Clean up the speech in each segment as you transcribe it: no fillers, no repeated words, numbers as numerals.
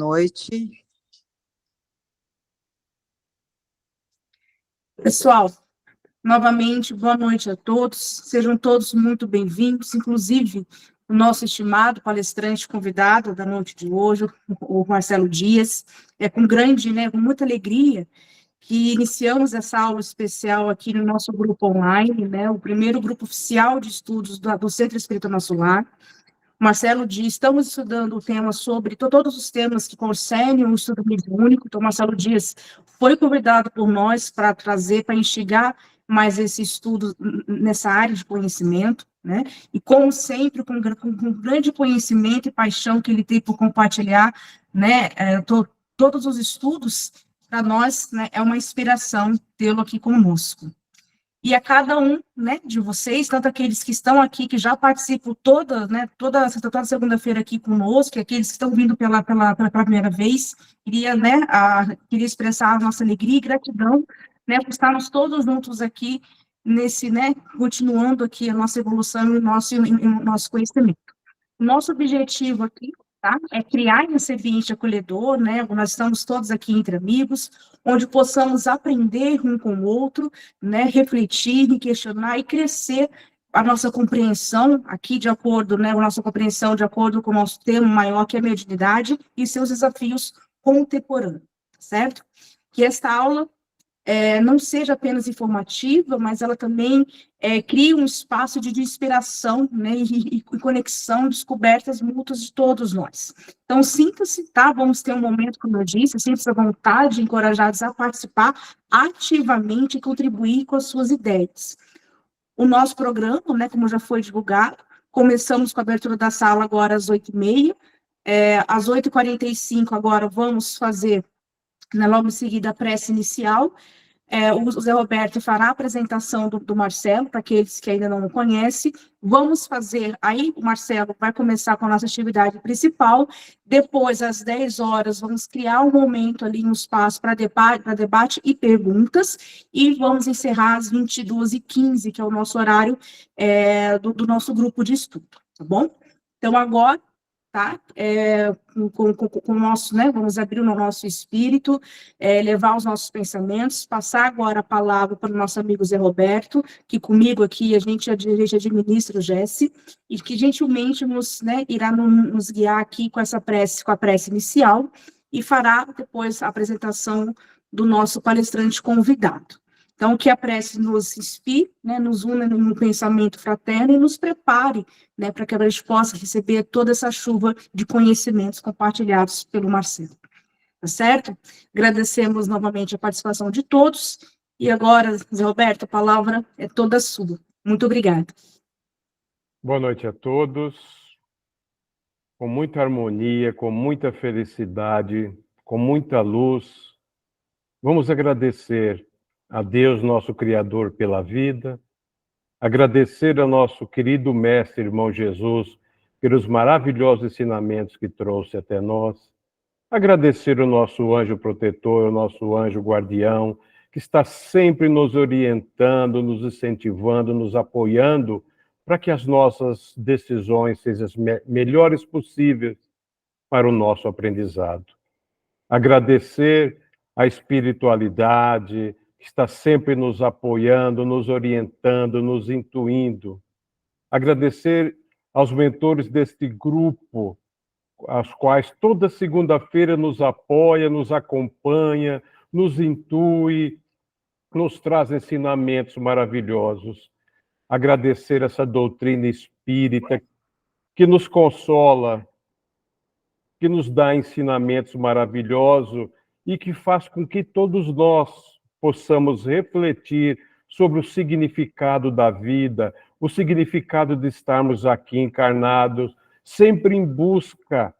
noite. Pessoal, novamente, boa noite a todos. Sejam todos muito bem-vindos, inclusive o nosso estimado palestrante convidado da noite de hoje, o Marcelo Dias. É com com muita alegria que iniciamos essa aula especial aqui no nosso grupo online, o primeiro grupo oficial de estudos do Centro Espírita Nosso Lar. Marcelo Dias, estamos estudando o tema sobre todos os temas que concernem o estudo mediúnico. Então, Marcelo Dias foi convidado por nós para trazer, para instigar mais esse estudo nessa área de conhecimento, né? E, como sempre, com grande conhecimento e paixão que ele tem por compartilhar, todos os estudos, para nós, né, é uma inspiração tê-lo aqui conosco. E a cada um, de vocês, tanto aqueles que estão aqui, que já participam toda segunda-feira aqui conosco, e aqueles que estão vindo pela primeira vez, queria expressar a nossa alegria e gratidão, por estarmos todos juntos aqui, continuando aqui a nossa evolução e o nosso conhecimento. Nosso objetivo aqui, tá, é criar esse ambiente acolhedor, nós estamos todos aqui entre amigos, onde possamos aprender um com o outro, refletir, questionar e crescer a nossa compreensão aqui de acordo, a nossa compreensão de acordo com o nosso tema maior, que é a mediunidade e seus desafios contemporâneos, certo? Que esta aula não seja apenas informativa, mas ela também crie um espaço de inspiração, e conexão, descobertas mútuas de todos nós. Então, sinta-se, tá? Vamos ter um momento, como eu disse, sinta-se à vontade, encorajados a participar ativamente e contribuir com as suas ideias. O nosso programa, como já foi divulgado, começamos com a abertura da sala agora às 8h30, às 8h45 agora vamos fazer, logo em seguida, a prece inicial. O Zé Roberto fará a apresentação do Marcelo, para aqueles que ainda não o conhecem. Vamos fazer, aí o Marcelo vai começar com a nossa atividade principal, depois, às 10 horas, vamos criar um momento ali, um espaço para debate e perguntas, e vamos encerrar às 22h15, que é o nosso horário do nosso grupo de estudo, tá bom? Então, agora, tá? Com o nosso, vamos abrir o nosso espírito, levar os nossos pensamentos, passar agora a palavra para o nosso amigo Zé Roberto, que comigo aqui a gente administra o Jesse, e que gentilmente irá nos guiar aqui com a prece inicial, e fará depois a apresentação do nosso palestrante convidado. Então, que a prece nos inspire, nos una num pensamento fraterno e nos prepare, para que a gente possa receber toda essa chuva de conhecimentos compartilhados pelo Marcelo. Tá certo? Agradecemos novamente a participação de todos. E agora, Zé Roberto, a palavra é toda sua. Muito obrigada. Boa noite a todos. Com muita harmonia, com muita felicidade, com muita luz, vamos agradecer a Deus, nosso Criador, pela vida, agradecer ao nosso querido Mestre, irmão Jesus, pelos maravilhosos ensinamentos que trouxe até nós, agradecer ao nosso anjo protetor, ao nosso anjo guardião, que está sempre nos orientando, nos incentivando, nos apoiando, para que as nossas decisões sejam as melhores possíveis para o nosso aprendizado. Agradecer a espiritualidade, que está sempre nos apoiando, nos orientando, nos intuindo. Agradecer aos mentores deste grupo, aos quais toda segunda-feira nos apoia, nos acompanha, nos intui, nos traz ensinamentos maravilhosos. Agradecer essa doutrina espírita que nos consola, que nos dá ensinamentos maravilhosos e que faz com que todos nós possamos refletir sobre o significado da vida, o significado de estarmos aqui encarnados, sempre em busca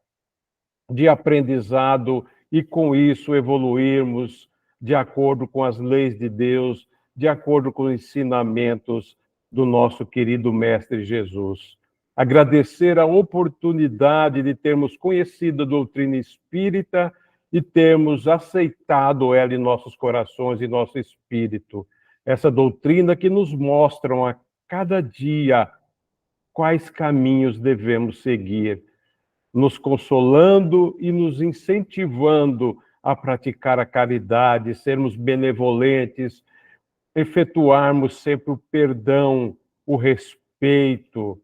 de aprendizado e, com isso, evoluirmos de acordo com as leis de Deus, de acordo com os ensinamentos do nosso querido Mestre Jesus. Agradecer a oportunidade de termos conhecido a doutrina espírita e termos aceitado ela em nossos corações e nosso espírito. Essa doutrina que nos mostra a cada dia quais caminhos devemos seguir. nos consolando e nos incentivando a praticar a caridade, sermos benevolentes, efetuarmos sempre o perdão, o respeito,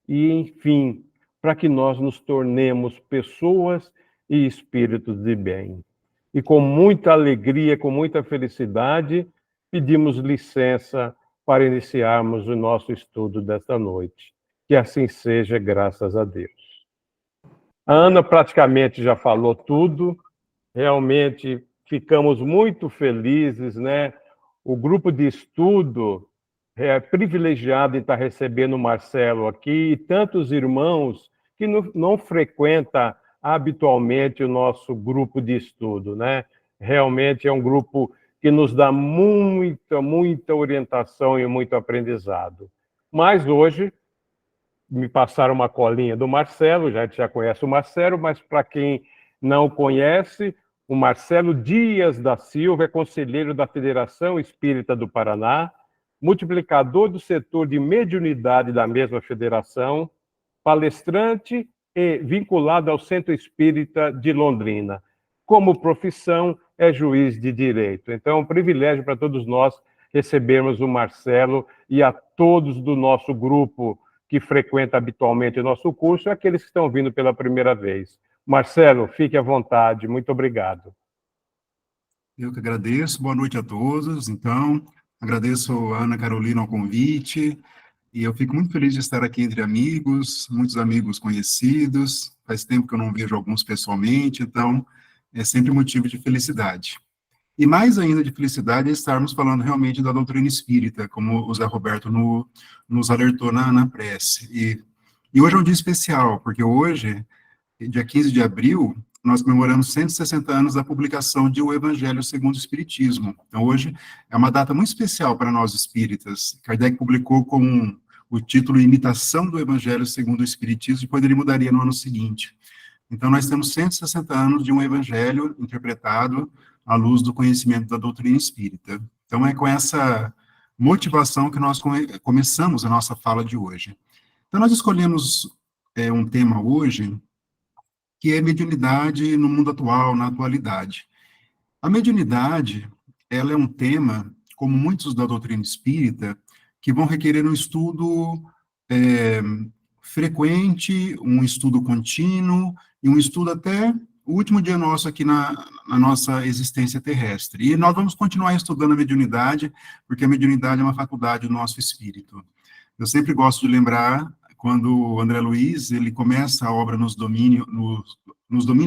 e, enfim, para que nós nos tornemos pessoas e espíritos de bem. E com muita alegria, com muita felicidade, pedimos licença para iniciarmos o nosso estudo desta noite. Que assim seja, graças a Deus. A Ana praticamente já falou tudo, realmente ficamos muito felizes, né? O grupo de estudo é privilegiado em estar recebendo o Marcelo aqui e tantos irmãos que não frequentam habitualmente o nosso grupo de estudo, né? Realmente é um grupo que nos dá muita orientação e muito aprendizado. Mas hoje me passaram uma colinha do Marcelo, já conhece o Marcelo, mas para quem não conhece, o Marcelo Dias da Silva é conselheiro da Federação Espírita do Paraná, multiplicador do setor de mediunidade da mesma federação, palestrante e vinculado ao Centro Espírita de Londrina. Como profissão, é juiz de direito. Então, é um privilégio para todos nós recebermos o Marcelo e a todos do nosso grupo que frequenta habitualmente o nosso curso e aqueles que estão vindo pela primeira vez. Marcelo, fique à vontade. Muito obrigado. Eu que agradeço. Boa noite a todos. Então, agradeço a Ana Carolina ao convite e eu fico muito feliz de estar aqui entre amigos, muitos amigos conhecidos. Faz tempo que eu não vejo alguns pessoalmente, então é sempre motivo de felicidade. E mais ainda de felicidade é estarmos falando realmente da doutrina espírita, como o Zé Roberto nos alertou na prece. E hoje é um dia especial, porque hoje, dia 15 de abril, nós comemoramos 160 anos da publicação de O Evangelho segundo o Espiritismo. Então, hoje é uma data muito especial para nós espíritas. Kardec publicou com o título Imitação do Evangelho segundo o Espiritismo, depois ele mudaria no ano seguinte. Então, nós temos 160 anos de um Evangelho interpretado à luz do conhecimento da doutrina espírita. Então, é com essa motivação que nós começamos a nossa fala de hoje. Então, nós escolhemos um tema hoje que é mediunidade no mundo atual, na atualidade. A mediunidade, ela é um tema, como muitos da doutrina espírita, que vão requerer um estudo frequente, um estudo contínuo, e um estudo até o último dia nosso aqui na nossa existência terrestre. E nós vamos continuar estudando a mediunidade, porque a mediunidade é uma faculdade do nosso espírito. Eu sempre gosto de lembrar, quando o André Luiz, ele começa a obra nos domínios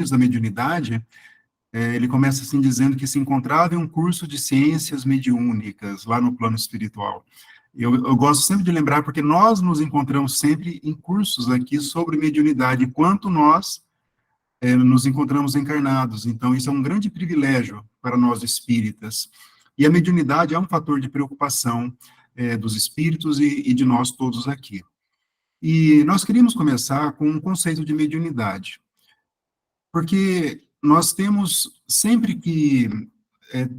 da mediunidade, ele começa assim dizendo que se encontrava em um curso de ciências mediúnicas, lá no plano espiritual. Eu gosto sempre de lembrar, porque nós nos encontramos sempre em cursos aqui sobre mediunidade, enquanto nós nos encontramos encarnados. Então, isso é um grande privilégio para nós espíritas. E a mediunidade é um fator de preocupação dos espíritos e de nós todos aqui. E nós queríamos começar com um conceito de mediunidade, porque nós temos sempre que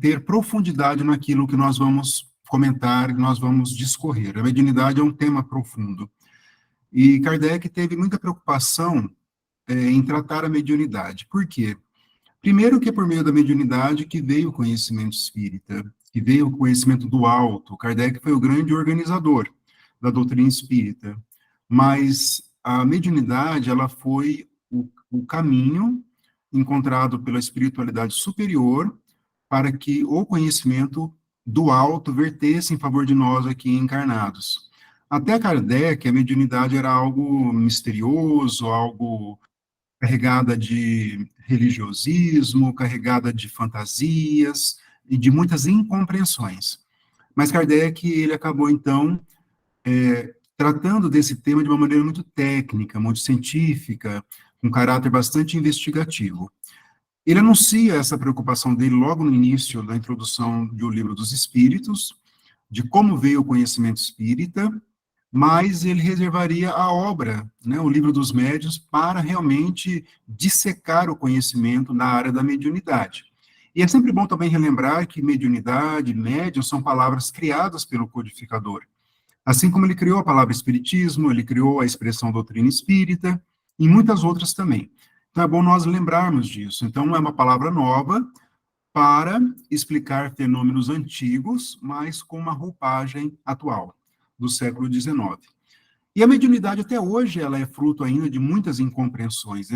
ter profundidade naquilo que nós vamos comentar, que nós vamos discorrer. A mediunidade é um tema profundo. E Kardec teve muita preocupação em tratar a mediunidade. Por quê? Primeiro que é por meio da mediunidade que veio o conhecimento espírita, que veio o conhecimento do alto. Kardec foi o grande organizador da doutrina espírita. Mas a mediunidade, ela foi o caminho encontrado pela espiritualidade superior para que o conhecimento do alto vertesse em favor de nós aqui encarnados. Até Kardec, a mediunidade era algo misterioso, algo carregada de religiosismo, carregada de fantasias e de muitas incompreensões. Mas Kardec, ele acabou, então, tratando desse tema de uma maneira muito técnica, muito científica, com caráter bastante investigativo. Ele anuncia essa preocupação dele logo no início da introdução do Livro dos Espíritos, de como veio o conhecimento espírita, mas ele reservaria a obra, né, o Livro dos Médiuns, para realmente dissecar o conhecimento na área da mediunidade. E é sempre bom também relembrar que mediunidade, médium, são palavras criadas pelo codificador. Assim como ele criou a palavra espiritismo, ele criou a expressão doutrina espírita, e muitas outras também. Então, é bom nós lembrarmos disso. Então, não é uma palavra nova para explicar fenômenos antigos, mas com uma roupagem atual, do século XIX. E a mediunidade, até hoje, ela é fruto ainda de muitas incompreensões,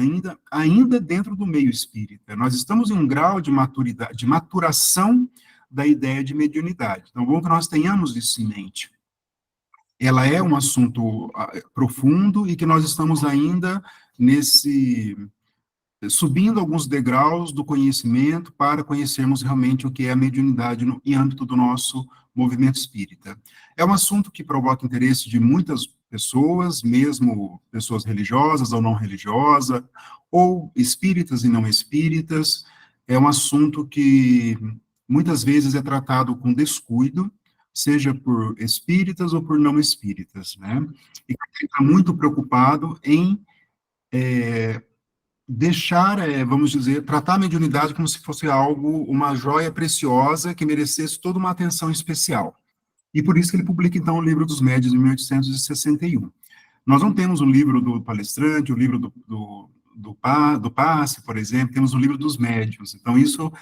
ainda dentro do meio espírita. Nós estamos em um grau de maturidade, de maturação da ideia de mediunidade. Então, bom que nós tenhamos isso em mente. Ela é um assunto profundo e que nós estamos ainda subindo alguns degraus do conhecimento para conhecermos realmente o que é a mediunidade em âmbito do nosso movimento espírita. É um assunto que provoca interesse de muitas pessoas, mesmo pessoas religiosas ou não religiosas, ou espíritas e não espíritas. É um assunto que muitas vezes é tratado com descuido, seja por espíritas ou por não espíritas, né? E está muito preocupado em deixar, vamos dizer, tratar a mediunidade como se fosse algo, uma joia preciosa que merecesse toda uma atenção especial. E por isso que ele publica, então, o Livro dos Médiuns, em 1861. Nós não temos o livro do palestrante, o livro do passe, por exemplo, temos o livro dos médiuns. Então, isso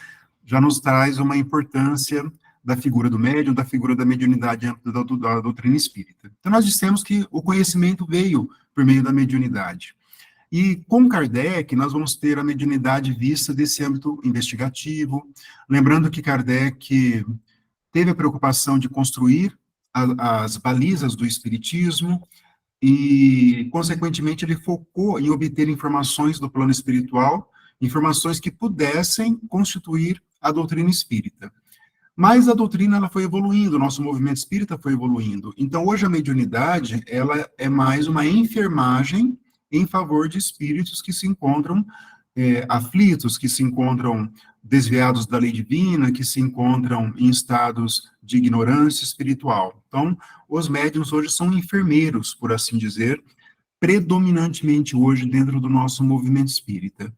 já nos traz uma importância da figura do médium, da figura da mediunidade dentro da doutrina espírita. Então, nós dissemos que o conhecimento veio por meio da mediunidade. E com Kardec, nós vamos ter a mediunidade vista desse âmbito investigativo, lembrando que Kardec teve a preocupação de construir as balizas do espiritismo e, consequentemente, ele focou em obter informações do plano espiritual, informações que pudessem constituir a doutrina espírita. Mas a doutrina ela foi evoluindo, o nosso movimento espírita foi evoluindo. Então, hoje a mediunidade ela é mais uma enfermagem em favor de espíritos que se encontram aflitos, que se encontram desviados da lei divina, que se encontram em estados de ignorância espiritual. Então, os médiuns hoje são enfermeiros, por assim dizer, predominantemente hoje dentro do nosso movimento espírita.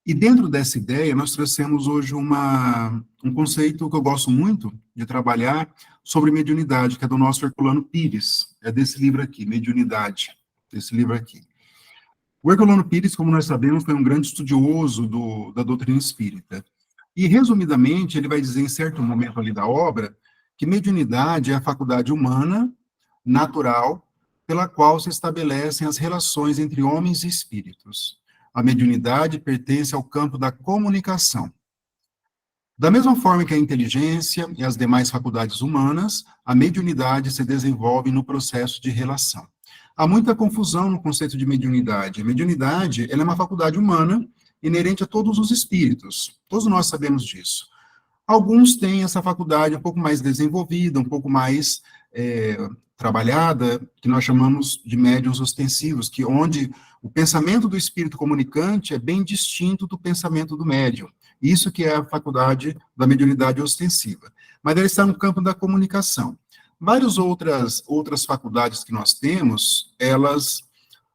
E dentro dessa ideia, nós trouxemos hoje um conceito que eu gosto muito de trabalhar sobre mediunidade, que é do nosso Herculano Pires, é desse livro aqui, Mediunidade, desse livro aqui. O Herculano Pires, como nós sabemos, foi um grande estudioso da doutrina espírita. E, resumidamente, ele vai dizer, em certo momento ali da obra, que mediunidade é a faculdade humana, natural, pela qual se estabelecem as relações entre homens e espíritos. A mediunidade pertence ao campo da comunicação. Da mesma forma que a inteligência e as demais faculdades humanas, a mediunidade se desenvolve no processo de relação. Há muita confusão no conceito de mediunidade. A mediunidade, ela é uma faculdade humana inerente a todos os espíritos. Todos nós sabemos disso. Alguns têm essa faculdade um pouco mais desenvolvida, um pouco mais trabalhada, que nós chamamos de médiuns ostensivos, que onde o pensamento do espírito comunicante é bem distinto do pensamento do médium. Isso que é a faculdade da mediunidade ostensiva. Mas ela está no campo da comunicação. Várias outras faculdades que nós temos,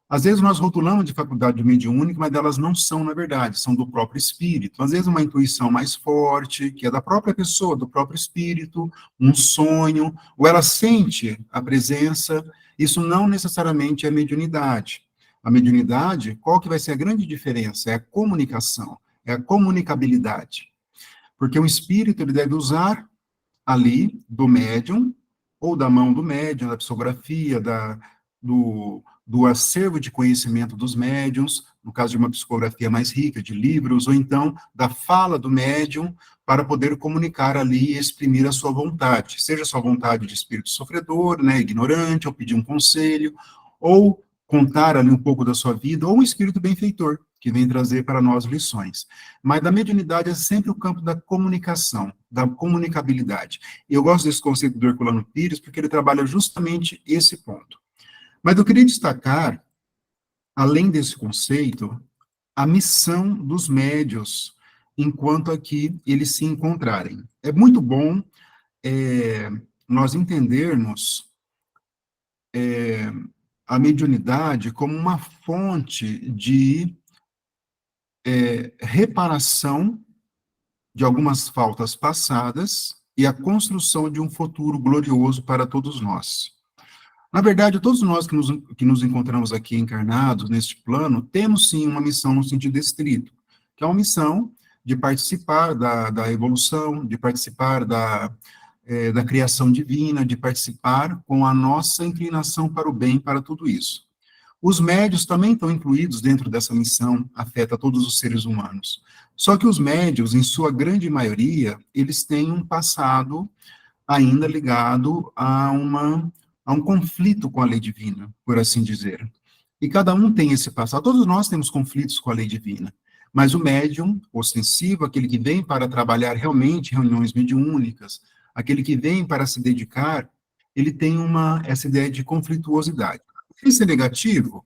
às vezes nós rotulamos de faculdade mediúnica, mas elas não são, na verdade, são do próprio espírito. Às vezes uma intuição mais forte, que é da própria pessoa, do próprio espírito, um sonho, ou ela sente a presença, isso não necessariamente é mediunidade. A mediunidade, qual que vai ser a grande diferença? É a comunicação, é a comunicabilidade. Porque o espírito, ele deve usar ali, do médium, ou da mão do médium, da psicografia, do acervo de conhecimento dos médiums, no caso de uma psicografia mais rica, de livros, ou então da fala do médium, para poder comunicar ali e exprimir a sua vontade, seja a sua vontade de espírito sofredor, né, ignorante, ou pedir um conselho, ou contar ali um pouco da sua vida, ou um espírito benfeitor, que vem trazer para nós lições. Mas da mediunidade é sempre o campo da comunicação, da comunicabilidade. E eu gosto desse conceito do Herculano Pires, porque ele trabalha justamente esse ponto. Mas eu queria destacar, além desse conceito, a missão dos médiuns, enquanto aqui eles se encontrarem. É muito bom nós entendermos a mediunidade como uma fonte de reparação de algumas faltas passadas e a construção de um futuro glorioso para todos nós. Na verdade, todos nós que nos encontramos aqui encarnados neste plano, temos sim uma missão no sentido estrito, que é uma missão de participar da evolução, de participar da criação divina, de participar com a nossa inclinação para o bem, para tudo isso. Os médios também estão incluídos dentro dessa missão, afeta todos os seres humanos. Só que os médios, em sua grande maioria, eles têm um passado ainda ligado a um conflito com a lei divina, por assim dizer. E cada um tem esse passado, todos nós temos conflitos com a lei divina, mas o médium ostensivo, aquele que vem para trabalhar realmente reuniões mediúnicas, aquele que vem para se dedicar, ele tem essa ideia de conflituosidade. Isso é negativo?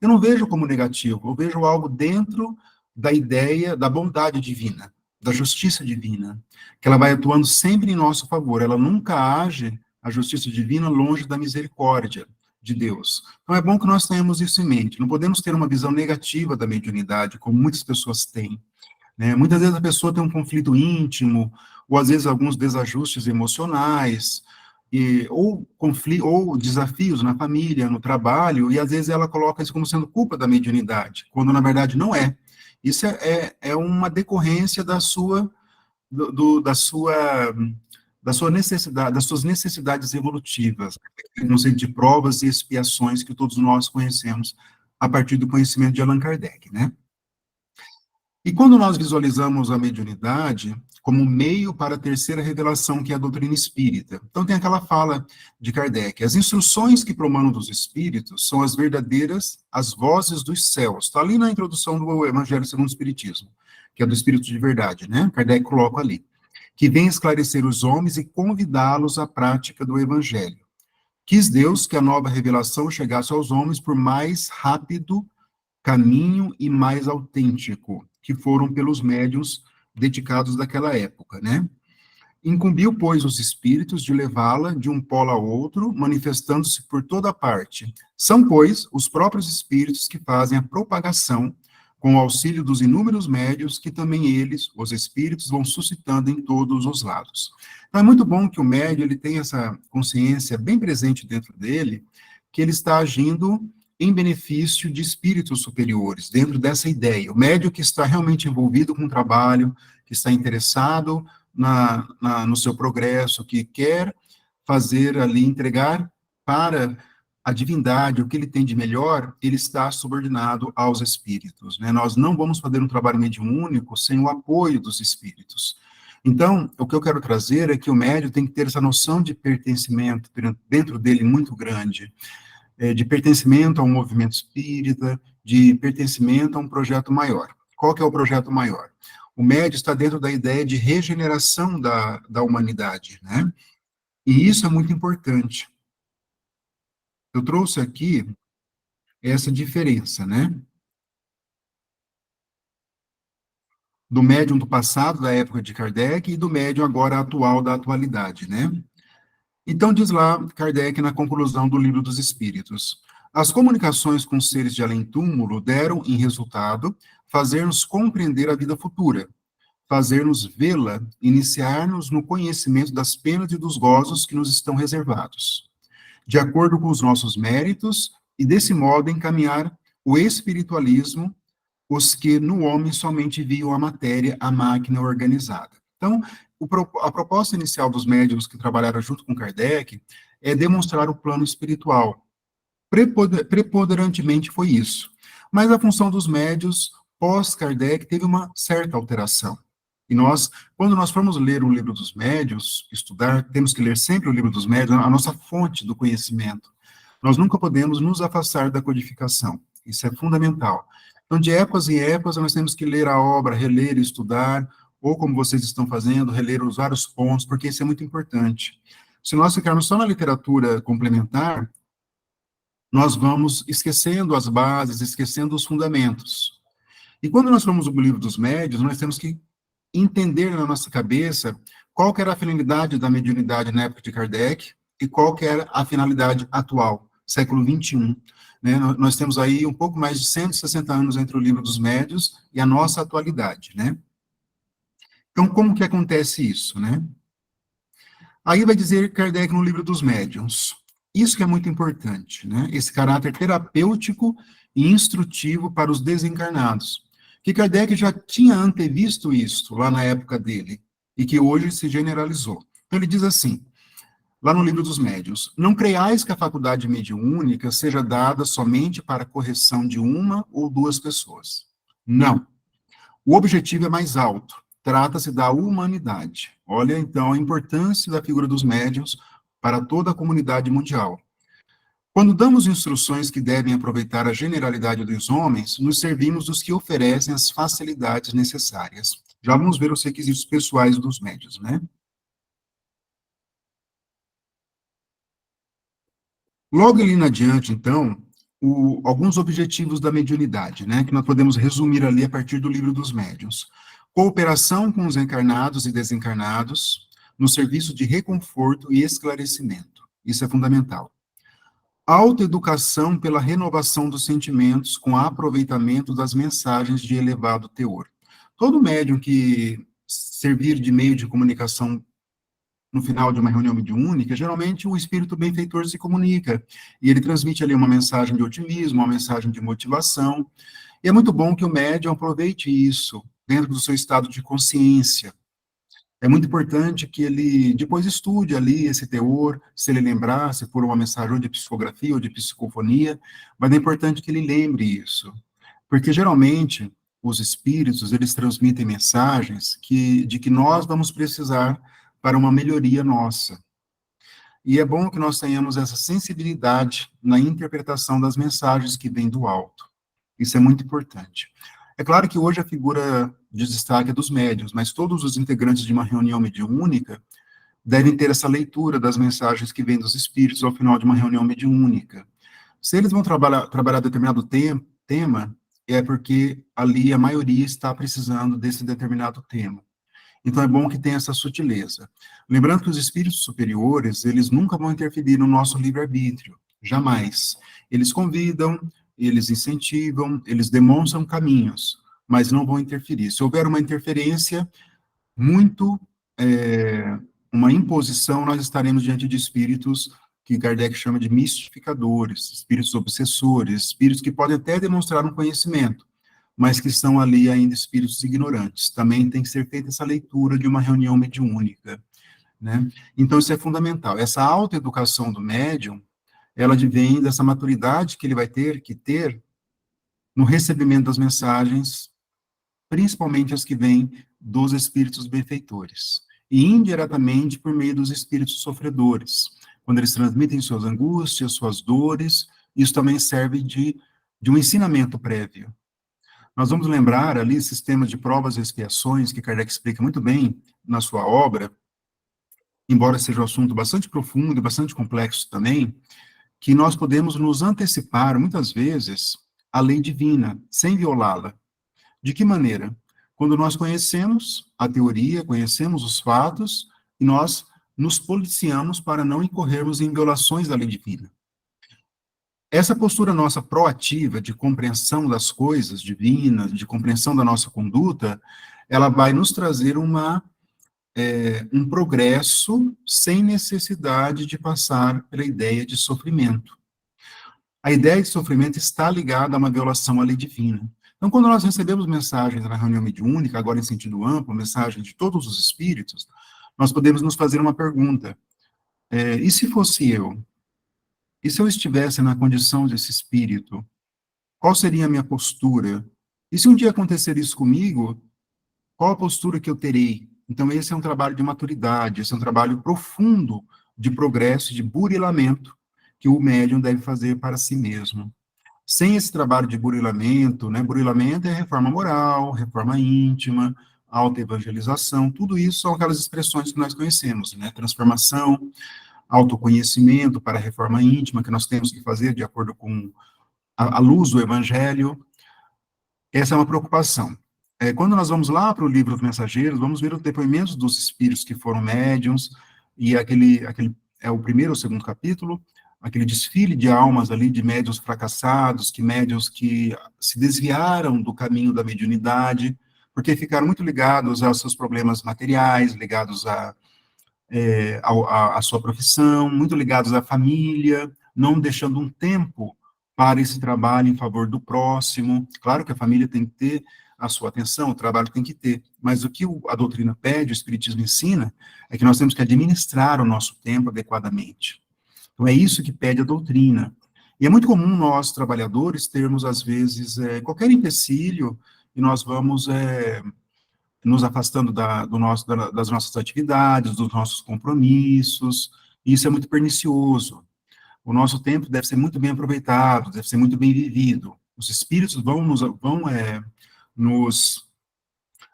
Eu não vejo como negativo, eu vejo algo dentro da ideia da bondade divina, da justiça divina, que ela vai atuando sempre em nosso favor, ela nunca age, a justiça divina, longe da misericórdia de Deus. Então é bom que nós tenhamos isso em mente, não podemos ter uma visão negativa da mediunidade, como muitas pessoas têm, né? Muitas vezes a pessoa tem um conflito íntimo, ou às vezes alguns desajustes emocionais, ou desafios na família, no trabalho, e às vezes ela coloca isso como sendo culpa da mediunidade, quando na verdade não é. Isso é uma decorrência da sua necessidade, das suas necessidades evolutivas, no sentido de provas e expiações que todos nós conhecemos a partir do conhecimento de Allan Kardec, né? E quando nós visualizamos a mediunidade como meio para a terceira revelação, que é a doutrina espírita, então tem aquela fala de Kardec: as instruções que promanam dos espíritos são as verdadeiras, as vozes dos céus. Está ali na introdução do Evangelho segundo o Espiritismo, que é do Espírito de verdade, né? Kardec coloca ali, que vem esclarecer os homens e convidá-los à prática do Evangelho. Quis Deus que a nova revelação chegasse aos homens por mais rápido caminho e mais autêntico, que foram pelos médiuns dedicados daquela época, né? Incumbiu, pois, os espíritos de levá-la de um polo a outro, manifestando-se por toda parte. São, pois, os próprios espíritos que fazem a propagação, com o auxílio dos inúmeros médiuns, que também eles, os espíritos, vão suscitando em todos os lados. Então, é muito bom que o médium ele tenha essa consciência bem presente dentro dele, que ele está agindo em benefício de espíritos superiores, dentro dessa ideia. O médium que está realmente envolvido com o trabalho, que está interessado no seu progresso, que quer fazer ali, entregar para a divindade o que ele tem de melhor, ele está subordinado aos espíritos, né? Nós não vamos fazer um trabalho mediúnico sem o apoio dos espíritos. Então, o que eu quero trazer é que o médium tem que ter essa noção de pertencimento dentro dele muito grande, de pertencimento a um movimento espírita, de pertencimento a um projeto maior. Qual que é o projeto maior? O médium está dentro da ideia de regeneração da humanidade, né? E isso é muito importante. Eu trouxe aqui essa diferença, né? Do médium do passado, da época de Kardec, e do médium agora atual, da atualidade, né? Então, diz lá Kardec na conclusão do Livro dos Espíritos: as comunicações com seres de além-túmulo deram, em resultado, fazer-nos compreender a vida futura, fazer-nos vê-la, iniciar-nos no conhecimento das penas e dos gozos que nos estão reservados, de acordo com os nossos méritos, e desse modo encaminhar o espiritualismo, os que no homem somente viam a matéria, a máquina organizada. Então, a proposta inicial dos médiuns que trabalharam junto com Kardec é demonstrar o plano espiritual. Preponderantemente foi isso. Mas a função dos médiuns, pós-Kardec, teve uma certa alteração. E nós, quando nós formos ler o Livro dos Médiuns, estudar, temos que ler sempre o Livro dos Médiuns, a nossa fonte do conhecimento. Nós nunca podemos nos afastar da codificação. Isso é fundamental. Então, de épocas em épocas, nós temos que ler a obra, reler, estudar, ou como vocês estão fazendo, reler os vários pontos, porque isso é muito importante. Se nós ficarmos só na literatura complementar, nós vamos esquecendo as bases, esquecendo os fundamentos. E quando nós formos no Livro dos Médiuns, nós temos que entender na nossa cabeça qual que era a finalidade da mediunidade na época de Kardec e qual que era a finalidade atual, século XXI. Né? Nós temos aí um pouco mais de 160 anos entre o Livro dos Médiuns e a nossa atualidade, né? Então, como que acontece isso, né? Aí vai dizer Kardec no Livro dos Médiuns: Isso que é muito importante, né? Esse caráter terapêutico e instrutivo para os desencarnados. Que Kardec já tinha antevisto isso lá na época dele, e que hoje se generalizou. Então ele diz assim, lá no Livro dos Médiuns: não creiais que a faculdade mediúnica seja dada somente para a correção de uma ou duas pessoas. Não. O objetivo é mais alto. Trata-se da humanidade. Olha, então, a importância da figura dos médiuns para toda a comunidade mundial. Quando damos instruções que devem aproveitar a generalidade dos homens, nos servimos dos que oferecem as facilidades necessárias. Já vamos ver os requisitos pessoais dos médiuns, né? Logo ali na diante, então, alguns objetivos da mediunidade, né, que nós podemos resumir ali a partir do Livro dos Médiuns. Cooperação com os encarnados e desencarnados, no serviço de reconforto e esclarecimento. Isso é fundamental. Autoeducação pela renovação dos sentimentos com aproveitamento das mensagens de elevado teor. Todo médium que servir de meio de comunicação no final de uma reunião mediúnica, geralmente o espírito benfeitor se comunica, e ele transmite ali uma mensagem de otimismo, uma mensagem de motivação, e é muito bom que o médium aproveite isso, dentro do seu estado de consciência. É muito importante que ele depois estude ali esse teor, se ele lembrar, se for uma mensagem ou de psicografia ou de psicofonia, mas é importante que ele lembre isso, porque geralmente os espíritos, eles transmitem mensagens de que nós vamos precisar para uma melhoria nossa. E é bom que nós tenhamos essa sensibilidade na interpretação das mensagens que vêm do alto. Isso é muito importante. É claro que hoje a figura de destaque é dos médiuns, mas todos os integrantes de uma reunião mediúnica devem ter essa leitura das mensagens que vêm dos espíritos ao final de uma reunião mediúnica. Se eles vão trabalhar determinado tema, é porque ali a maioria está precisando desse determinado tema. Então, é bom que tenha essa sutileza. Lembrando que os espíritos superiores, eles nunca vão interferir no nosso livre-arbítrio, jamais. Eles convidam, eles incentivam, eles demonstram caminhos, mas não vão interferir. Se houver uma interferência, uma imposição, nós estaremos diante de espíritos que Kardec chama de mistificadores, espíritos obsessores, espíritos que podem até demonstrar um conhecimento, mas que estão ali ainda espíritos ignorantes. Também tem que ser feita essa leitura de uma reunião mediúnica, né? Então, isso é fundamental. Essa autoeducação do médium, ela advém dessa maturidade que ele vai ter que ter no recebimento das mensagens, principalmente as que vêm dos espíritos benfeitores, e indiretamente por meio dos espíritos sofredores. Quando eles transmitem suas angústias, suas dores, isso também serve de um ensinamento prévio. Nós vamos lembrar ali sistemas de provas e expiações, que Kardec explica muito bem na sua obra, embora seja um assunto bastante profundo e bastante complexo também, que nós podemos nos antecipar, muitas vezes, à lei divina, sem violá-la. De que maneira? Quando nós conhecemos a teoria, conhecemos os fatos, e nós nos policiamos para não incorrermos em violações da lei divina. Essa postura nossa proativa de compreensão das coisas divinas, de compreensão da nossa conduta, ela vai nos trazer um progresso sem necessidade de passar pela ideia de sofrimento. A ideia de sofrimento está ligada a uma violação à lei divina. Então, quando nós recebemos mensagens na reunião mediúnica, agora em sentido amplo, mensagens de todos os espíritos, nós podemos nos fazer uma pergunta. E se fosse eu? E se eu estivesse na condição desse espírito, qual seria a minha postura? E se um dia acontecer isso comigo, qual a postura que eu terei? Então, esse é um trabalho de maturidade, esse é um trabalho profundo de progresso, de burilamento, que o médium deve fazer para si mesmo. Sem esse trabalho de burilamento, né? Burilamento é reforma moral, reforma íntima, autoevangelização, tudo isso são aquelas expressões que nós conhecemos, né? Transformação, autoconhecimento para a reforma íntima, que nós temos que fazer de acordo com a luz do Evangelho. Essa é uma preocupação. Quando nós vamos lá para o livro dos Mensageiros, vamos ver os depoimentos dos espíritos que foram médiuns, e aquele é o primeiro ou segundo capítulo, aquele desfile de almas ali, de médiuns fracassados, médiuns que se desviaram do caminho da mediunidade, porque ficaram muito ligados aos seus problemas materiais, ligados à sua profissão, muito ligados à família, não deixando um tempo para esse trabalho em favor do próximo. Claro que a família tem que ter a sua atenção, o trabalho tem que ter, mas o que a doutrina pede, o Espiritismo ensina, é que nós temos que administrar o nosso tempo adequadamente. Então, é isso que pede a doutrina. E é muito comum nós, trabalhadores, termos, às vezes, qualquer empecilho, e nós vamos nos afastando das nossas atividades, dos nossos compromissos, e isso é muito pernicioso. O nosso tempo deve ser muito bem aproveitado, deve ser muito bem vivido. Os espíritos vão nos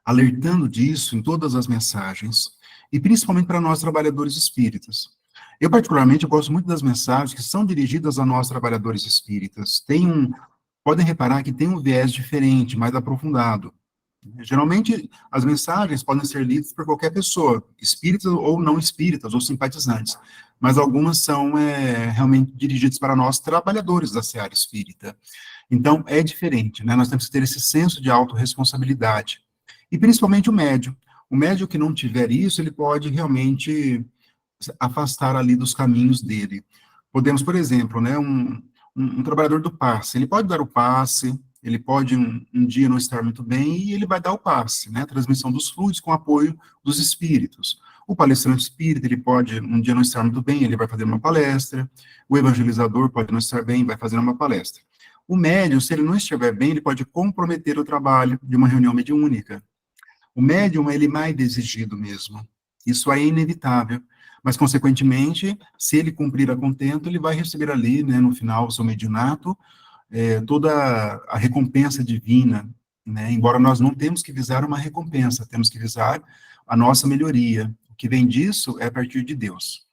alertando disso em todas as mensagens, e principalmente para nós, trabalhadores espíritas. Eu, particularmente, gosto muito das mensagens que são dirigidas a nós, trabalhadores espíritas. Podem reparar que tem um viés diferente, mais aprofundado. Geralmente, as mensagens podem ser lidas por qualquer pessoa, espíritas ou não espíritas, ou simpatizantes, mas algumas são realmente dirigidas para nós, trabalhadores da seara espírita. Então, é diferente, né? Nós temos que ter esse senso de autorresponsabilidade. E principalmente o médium. O médium que não tiver isso, ele pode realmente afastar ali dos caminhos dele. Podemos, por exemplo, né, um trabalhador do passe, ele pode dar o passe, ele pode um dia não estar muito bem e ele vai dar o passe, né, a transmissão dos fluidos com apoio dos espíritos. O palestrante espírita, ele pode um dia não estar muito bem, ele vai fazer uma palestra. O evangelizador pode não estar bem, vai fazer uma palestra. O médium, se ele não estiver bem, ele pode comprometer o trabalho de uma reunião mediúnica. O médium, ele é mais exigido mesmo. Isso é inevitável. Mas, consequentemente, se ele cumprir a contento, ele vai receber ali, né, no final, o seu mediunato, toda a recompensa divina, né? Embora nós não temos que visar uma recompensa, temos que visar a nossa melhoria. O que vem disso é a partir de Deus.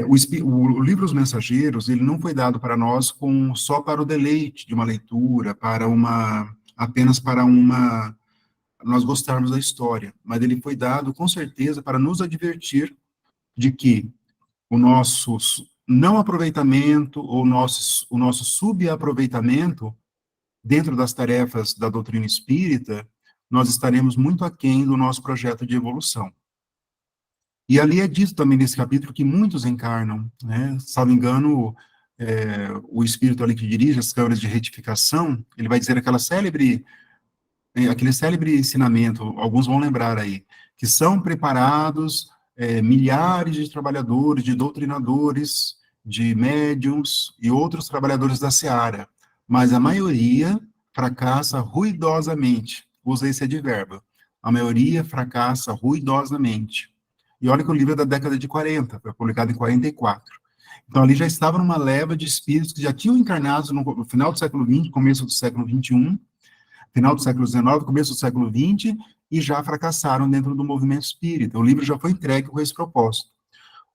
O livro Os Mensageiros, ele não foi dado para nós só para o deleite de uma leitura, apenas para nós gostarmos da história, mas ele foi dado, com certeza, para nos advertir de que o nosso não aproveitamento, ou o nosso subaproveitamento dentro das tarefas da doutrina espírita, nós estaremos muito aquém do nosso projeto de evolução. E ali é dito também nesse capítulo que muitos encarnam, né? Salvo engano, o espírito ali que dirige as câmaras de retificação, ele vai dizer aquele célebre ensinamento, alguns vão lembrar aí, que são preparados milhares de trabalhadores, de doutrinadores, de médiums e outros trabalhadores da seara, mas a maioria fracassa ruidosamente. Usa esse advérbio. A maioria fracassa ruidosamente. E olha que o livro é da década de 40, foi publicado em 44. Então, ali já estava numa leva de espíritos que já tinham encarnado no final do século XX, começo do século XXI, final do século XIX, começo do século XX, e já fracassaram dentro do movimento espírita. O livro já foi entregue com esse propósito.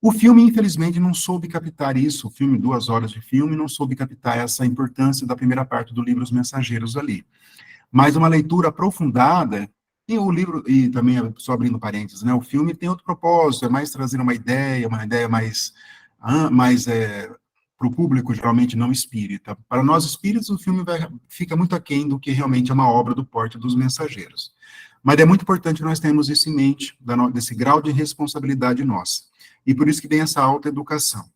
O filme, infelizmente, não soube captar isso, o filme, 2 horas de filme, não soube captar essa importância da primeira parte do livro Os Mensageiros ali. Mas uma leitura aprofundada, e o livro, e também, só abrindo parênteses, né, o filme tem outro propósito, é mais trazer uma ideia mais para o público, geralmente não espírita. Para nós espíritas, o filme fica muito aquém do que realmente é uma obra do porte dos Mensageiros. Mas é muito importante nós termos isso em mente, desse grau de responsabilidade nossa. E por isso que vem essa autoeducação.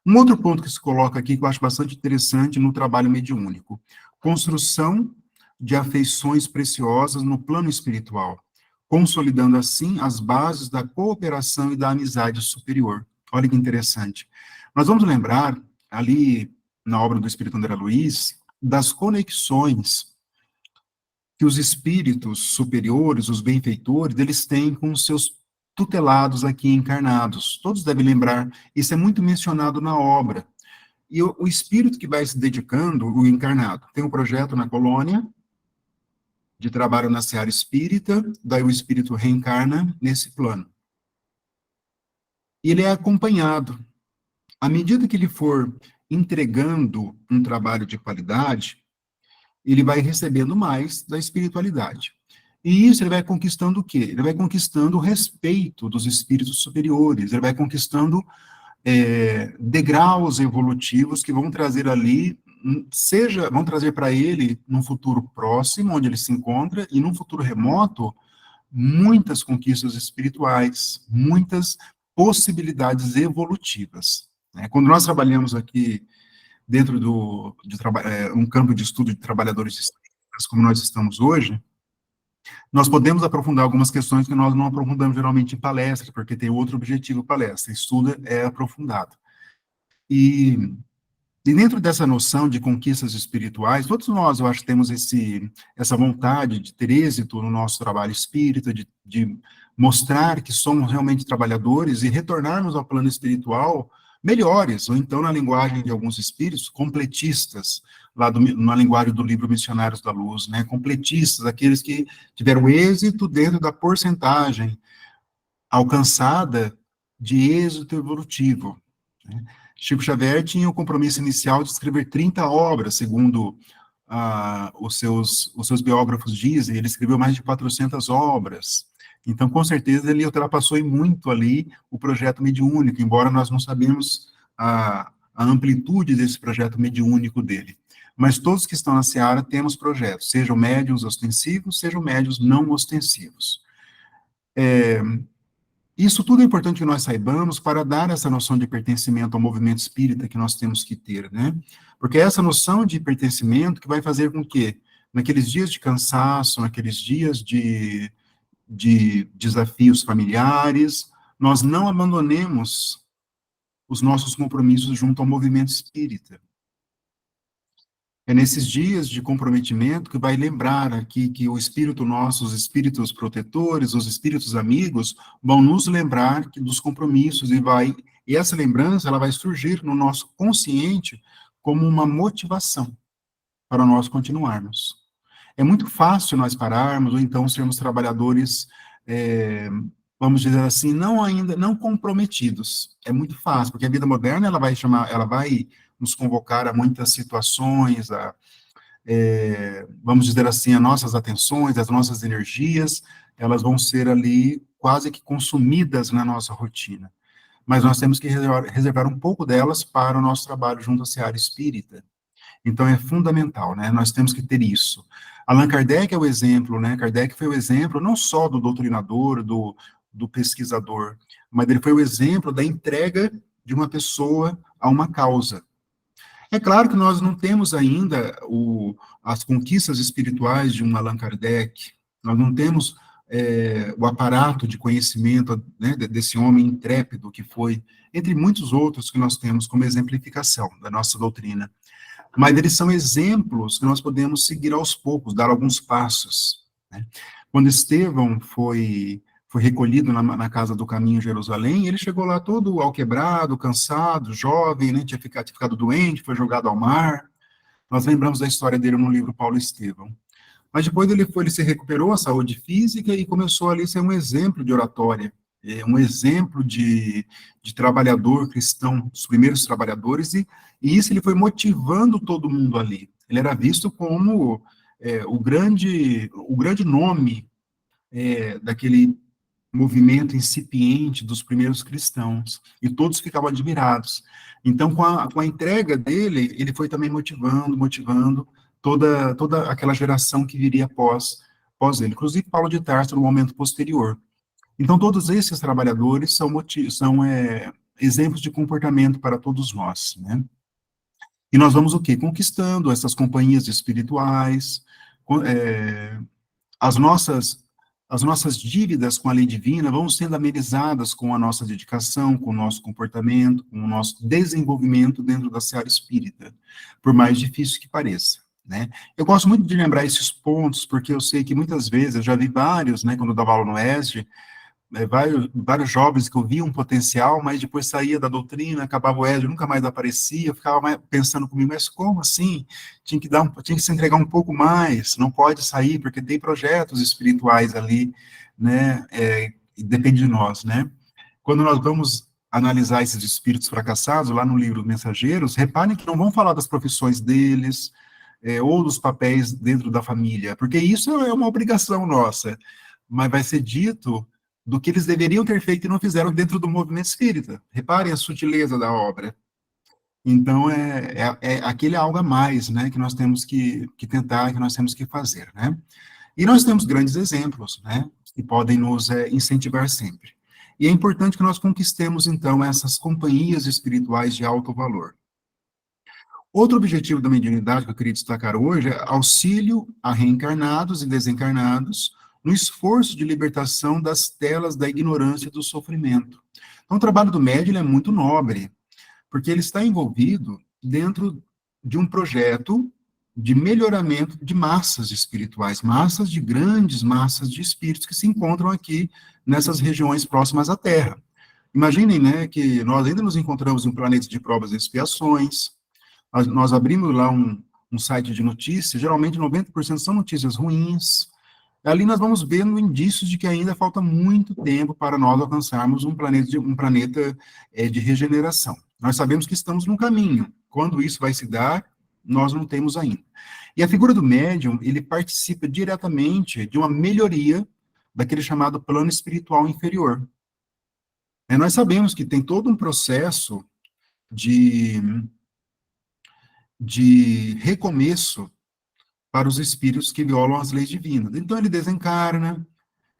Um outro ponto que se coloca aqui, que eu acho bastante interessante no trabalho mediúnico: construção de afeições preciosas no plano espiritual, consolidando assim as bases da cooperação e da amizade superior. Olha que interessante. Nós vamos lembrar, ali na obra do Espírito André Luiz, das conexões que os espíritos superiores, os benfeitores, eles têm com os seus tutelados aqui encarnados. Todos devem lembrar, isso é muito mencionado na obra. E o espírito que vai se dedicando, o encarnado, tem um projeto na colônia de trabalho na seara espírita, daí o espírito reencarna nesse plano. E ele é acompanhado. À medida que ele for entregando um trabalho de qualidade, ele vai recebendo mais da espiritualidade. E isso ele vai conquistando o quê? Ele vai conquistando o respeito dos espíritos superiores, ele vai conquistando degraus evolutivos que vão trazer ali, vão trazer para ele, num futuro próximo, onde ele se encontra, e num futuro remoto, muitas conquistas espirituais, muitas possibilidades evolutivas, né? Quando nós trabalhamos aqui dentro um campo de estudo de trabalhadores espíritas, como nós estamos hoje, nós podemos aprofundar algumas questões que nós não aprofundamos geralmente em palestra, porque tem outro objetivo palestra, estudo é aprofundado. E dentro dessa noção de conquistas espirituais, todos nós, eu acho, temos essa vontade de ter êxito no nosso trabalho espírita, de mostrar que somos realmente trabalhadores e retornarmos ao plano espiritual melhores, ou então, na linguagem de alguns espíritos, completistas, na linguagem do livro Missionários da Luz, né? Completistas, aqueles que tiveram êxito dentro da porcentagem alcançada de êxito evolutivo, né? Chico Xavier tinha o compromisso inicial de escrever 30 obras, segundo os seus biógrafos dizem, ele escreveu mais de 400 obras. Então, com certeza, ele ultrapassou muito ali o projeto mediúnico, embora nós não sabemos a amplitude desse projeto mediúnico dele. Mas todos que estão na seara temos projetos, sejam médiuns ostensivos, sejam médiuns não ostensivos. Isso tudo é importante que nós saibamos para dar essa noção de pertencimento ao movimento espírita que nós temos que ter, né? Porque é essa noção de pertencimento que vai fazer com que, naqueles dias de cansaço, naqueles dias de desafios familiares, nós não abandonemos os nossos compromissos junto ao movimento espírita. É nesses dias de comprometimento que vai lembrar aqui que o espírito nosso, os espíritos protetores, os espíritos amigos, vão nos lembrar dos compromissos e essa lembrança ela vai surgir no nosso consciente como uma motivação para nós continuarmos. É muito fácil nós pararmos ou então sermos trabalhadores, vamos dizer assim, não comprometidos. É muito fácil, porque a vida moderna ela vai nos convocar a muitas situações, vamos dizer assim, as nossas atenções, as nossas energias, elas vão ser ali quase que consumidas na nossa rotina. Mas nós temos que reservar um pouco delas para o nosso trabalho junto à seara espírita. Então é fundamental, né? Nós temos que ter isso. Allan Kardec é o exemplo, né? Kardec foi o exemplo não só do doutrinador, do pesquisador, mas ele foi o exemplo da entrega de uma pessoa a uma causa. É claro que nós não temos ainda as conquistas espirituais de um Allan Kardec, nós não temos o aparato de conhecimento, né, desse homem intrépido que foi, entre muitos outros que nós temos como exemplificação da nossa doutrina. Mas eles são exemplos que nós podemos seguir aos poucos, dar alguns passos, né? Quando Estevão foi recolhido na casa do Caminho em Jerusalém, ele chegou lá todo alquebrado, cansado, jovem, né, tinha ficado doente, foi jogado ao mar. Nós lembramos da história dele no livro Paulo Estevão. Mas depois ele se recuperou a saúde física e começou ali a ser um exemplo de oratória, um exemplo de trabalhador cristão, dos primeiros trabalhadores, e isso ele foi motivando todo mundo ali. Ele era visto como o grande nome daquele movimento incipiente dos primeiros cristãos, e todos ficavam admirados. Então, com a entrega dele, ele foi também motivando toda aquela geração que viria após ele, inclusive Paulo de Tarso no momento posterior. Então, todos esses trabalhadores são exemplos de comportamento para todos nós, né? E nós vamos o quê? Conquistando essas companhias espirituais, as nossas dívidas com a lei divina vão sendo amenizadas com a nossa dedicação, com o nosso comportamento, com o nosso desenvolvimento dentro da seara espírita, por mais difícil que pareça, né? Eu gosto muito de lembrar esses pontos, porque eu sei que muitas vezes, eu já vi vários, né, quando eu dava aula no ESG, vários jovens que ouviam um potencial, mas depois saía da doutrina, acabava o ESG, nunca mais aparecia, eu ficava pensando comigo, mas como assim? Tinha que se entregar um pouco mais, não pode sair, porque tem projetos espirituais ali, né, depende de nós, né? Quando nós vamos analisar esses espíritos fracassados, lá no livro Mensageiros, reparem que não vão falar das profissões deles, ou dos papéis dentro da família, porque isso é uma obrigação nossa, mas vai ser dito do que eles deveriam ter feito e não fizeram dentro do movimento espírita. Reparem a sutileza da obra. Então, aquele algo a mais, né, que nós temos que tentar, que nós temos que fazer, né. E nós temos grandes exemplos, né, que podem nos incentivar sempre. E é importante que nós conquistemos, então, essas companhias espirituais de alto valor. Outro objetivo da mediunidade que eu queria destacar hoje é auxílio a reencarnados e desencarnados no esforço de libertação das telas da ignorância e do sofrimento. Então, o trabalho do médium é muito nobre, porque ele está envolvido dentro de um projeto de melhoramento de massas espirituais, massas de grandes massas de espíritos que se encontram aqui nessas regiões próximas à Terra. Imaginem, né, que nós ainda nos encontramos em um planeta de provas e expiações. Nós abrimos lá um site de notícias, geralmente 90% são notícias ruins. Ali nós vamos vendo indícios de que ainda falta muito tempo para nós alcançarmos um planeta de regeneração. Nós sabemos que estamos no caminho. Quando isso vai se dar, nós não temos ainda. E a figura do médium, ele participa diretamente de uma melhoria daquele chamado plano espiritual inferior. Nós sabemos que tem todo um processo de recomeço para os espíritos que violam as leis divinas. Então, ele desencarna,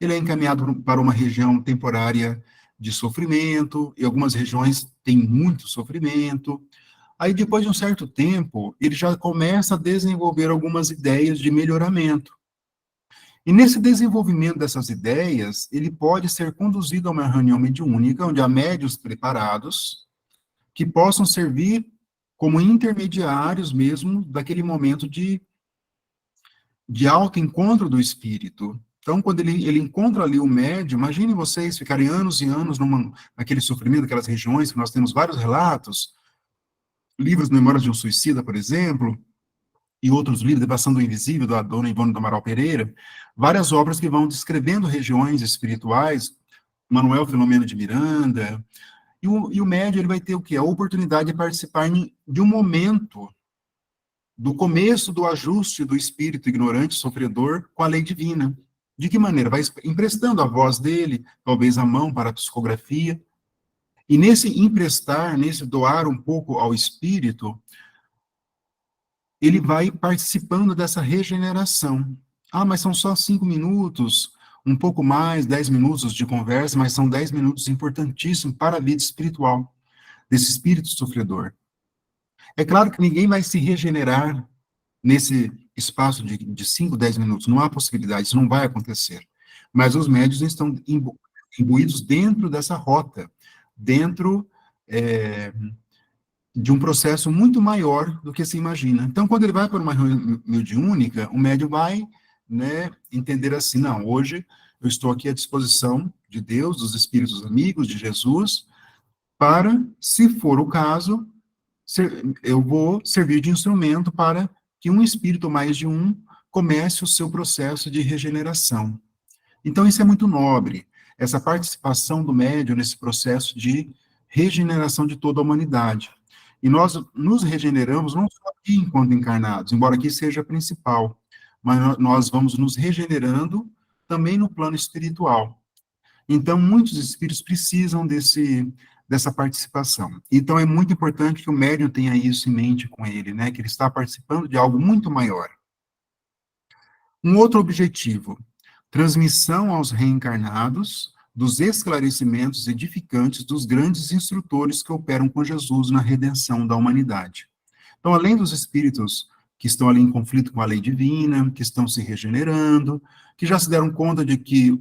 ele é encaminhado para uma região temporária de sofrimento, e algumas regiões têm muito sofrimento. Aí, depois de um certo tempo, ele já começa a desenvolver algumas ideias de melhoramento. E nesse desenvolvimento dessas ideias, ele pode ser conduzido a uma reunião mediúnica, onde há médiuns preparados, que possam servir como intermediários mesmo daquele momento de autoencontro do espírito. Então, quando ele encontra ali o médium, imaginem vocês ficarem anos e anos naquele sofrimento, aquelas regiões, que nós temos vários relatos, livros Memórias de um Suicida, por exemplo, e outros livros, Devastação do Invisível, da dona Ivone do Amaral Pereira, várias obras que vão descrevendo regiões espirituais, Manuel Filomeno de Miranda, e o médium ele vai ter o quê? A oportunidade de participar de um momento do começo do ajuste do espírito ignorante, sofredor, com a lei divina. De que maneira? Vai emprestando a voz dele, talvez a mão para a psicografia, e nesse emprestar, nesse doar um pouco ao espírito, ele vai participando dessa regeneração. Ah, mas são só 5 minutos, um pouco mais, 10 minutos de conversa, mas são 10 minutos importantíssimos para a vida espiritual desse espírito sofredor. É claro que ninguém vai se regenerar nesse espaço de 5, 10 minutos, não há possibilidade, isso não vai acontecer. Mas os médiuns estão imbuídos dentro dessa rota, dentro de um processo muito maior do que se imagina. Então, quando ele vai para uma reunião mediúnica, o médium vai, né, entender assim, não, hoje eu estou aqui à disposição de Deus, dos espíritos amigos, de Jesus, para, se for o caso, eu vou servir de instrumento para que um espírito, mais de um, comece o seu processo de regeneração. Então, isso é muito nobre, essa participação do médium nesse processo de regeneração de toda a humanidade. E nós nos regeneramos não só aqui enquanto encarnados, embora aqui seja a principal, mas nós vamos nos regenerando também no plano espiritual. Então, muitos espíritos precisam dessa participação. Então, é muito importante que o médium tenha isso em mente com ele, né? Que ele está participando de algo muito maior. Um outro objetivo, transmissão aos reencarnados dos esclarecimentos edificantes dos grandes instrutores que operam com Jesus na redenção da humanidade. Então, além dos espíritos que estão ali em conflito com a lei divina, que estão se regenerando, que já se deram conta de que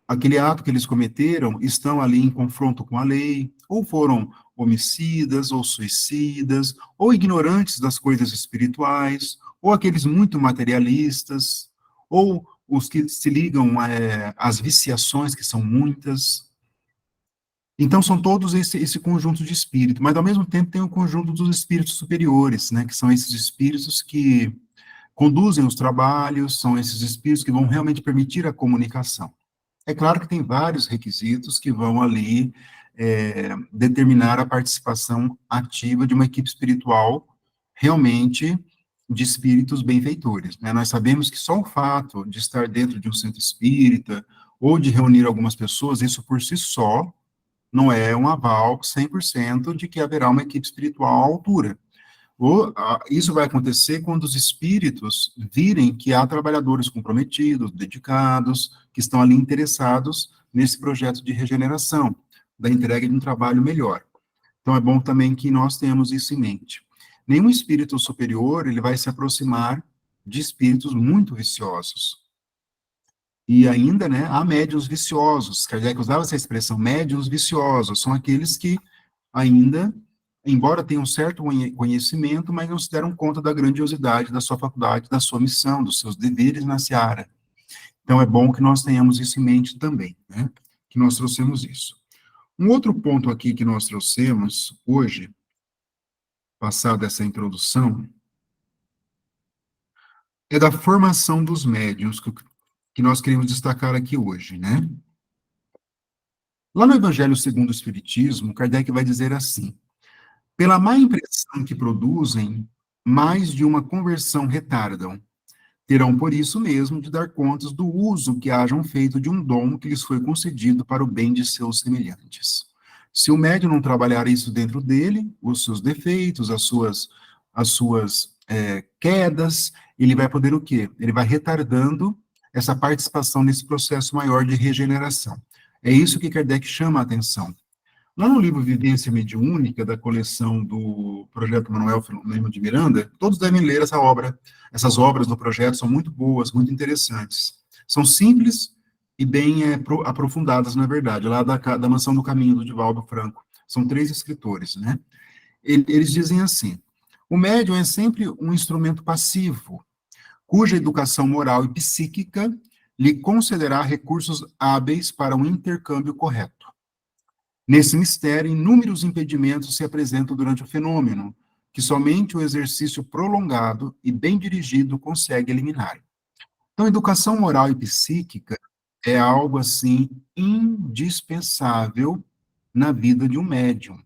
aquele ato que eles cometeram estão ali em confronto com a lei, ou foram homicidas, ou suicidas, ou ignorantes das coisas espirituais, ou aqueles muito materialistas, ou os que se ligam às viciações, que são muitas. Então, são todos esse conjunto de espíritos, mas, ao mesmo tempo, tem o conjunto dos espíritos superiores, né, que são esses espíritos que conduzem os trabalhos, são esses espíritos que vão realmente permitir a comunicação. É claro que tem vários requisitos que vão ali determinar a participação ativa de uma equipe espiritual realmente de espíritos benfeitores, né? Nós sabemos que só o fato de estar dentro de um centro espírita ou de reunir algumas pessoas, isso por si só não é um aval 100% de que haverá uma equipe espiritual à altura. Isso vai acontecer quando os espíritos virem que há trabalhadores comprometidos, dedicados, que estão ali interessados nesse projeto de regeneração, da entrega de um trabalho melhor. Então, é bom também que nós tenhamos isso em mente. Nenhum espírito superior, ele vai se aproximar de espíritos muito viciosos. E ainda, né, há médiuns viciosos. Kardec usava essa expressão, médiuns viciosos, são aqueles que ainda, embora tenham um certo conhecimento, mas não se deram conta da grandiosidade da sua faculdade, da sua missão, dos seus deveres na seara. Então, é bom que nós tenhamos isso em mente também, né, que nós trouxemos isso. Um outro ponto aqui que nós trouxemos hoje, passada essa introdução, é da formação dos médiuns, que nós queremos destacar aqui hoje, né? Lá no Evangelho segundo o Espiritismo, Kardec vai dizer assim: pela má impressão que produzem, mais de uma conversão retardam. Terão por isso mesmo de dar contas do uso que hajam feito de um dom que lhes foi concedido para o bem de seus semelhantes. Se o médium não trabalhar isso dentro dele, os seus defeitos, as suas quedas, ele vai poder o quê? Ele vai retardando essa participação nesse processo maior de regeneração. É isso que Kardec chama a atenção. Lá no livro Vivência Mediúnica, da coleção do Projeto Manuel Filomeno de Miranda, todos devem ler essa obra. Essas obras do projeto são muito boas, muito interessantes. São simples e bem aprofundadas, na verdade, lá da Mansão do Caminho, do Divaldo Franco. São 3 escritores, né? Eles dizem assim: o médium é sempre um instrumento passivo, cuja educação moral e psíquica lhe concederá recursos hábeis para um intercâmbio correto. Nesse mistério, inúmeros impedimentos se apresentam durante o fenômeno, que somente o exercício prolongado e bem dirigido consegue eliminar. Então, educação moral e psíquica é algo, assim, indispensável na vida de um médium.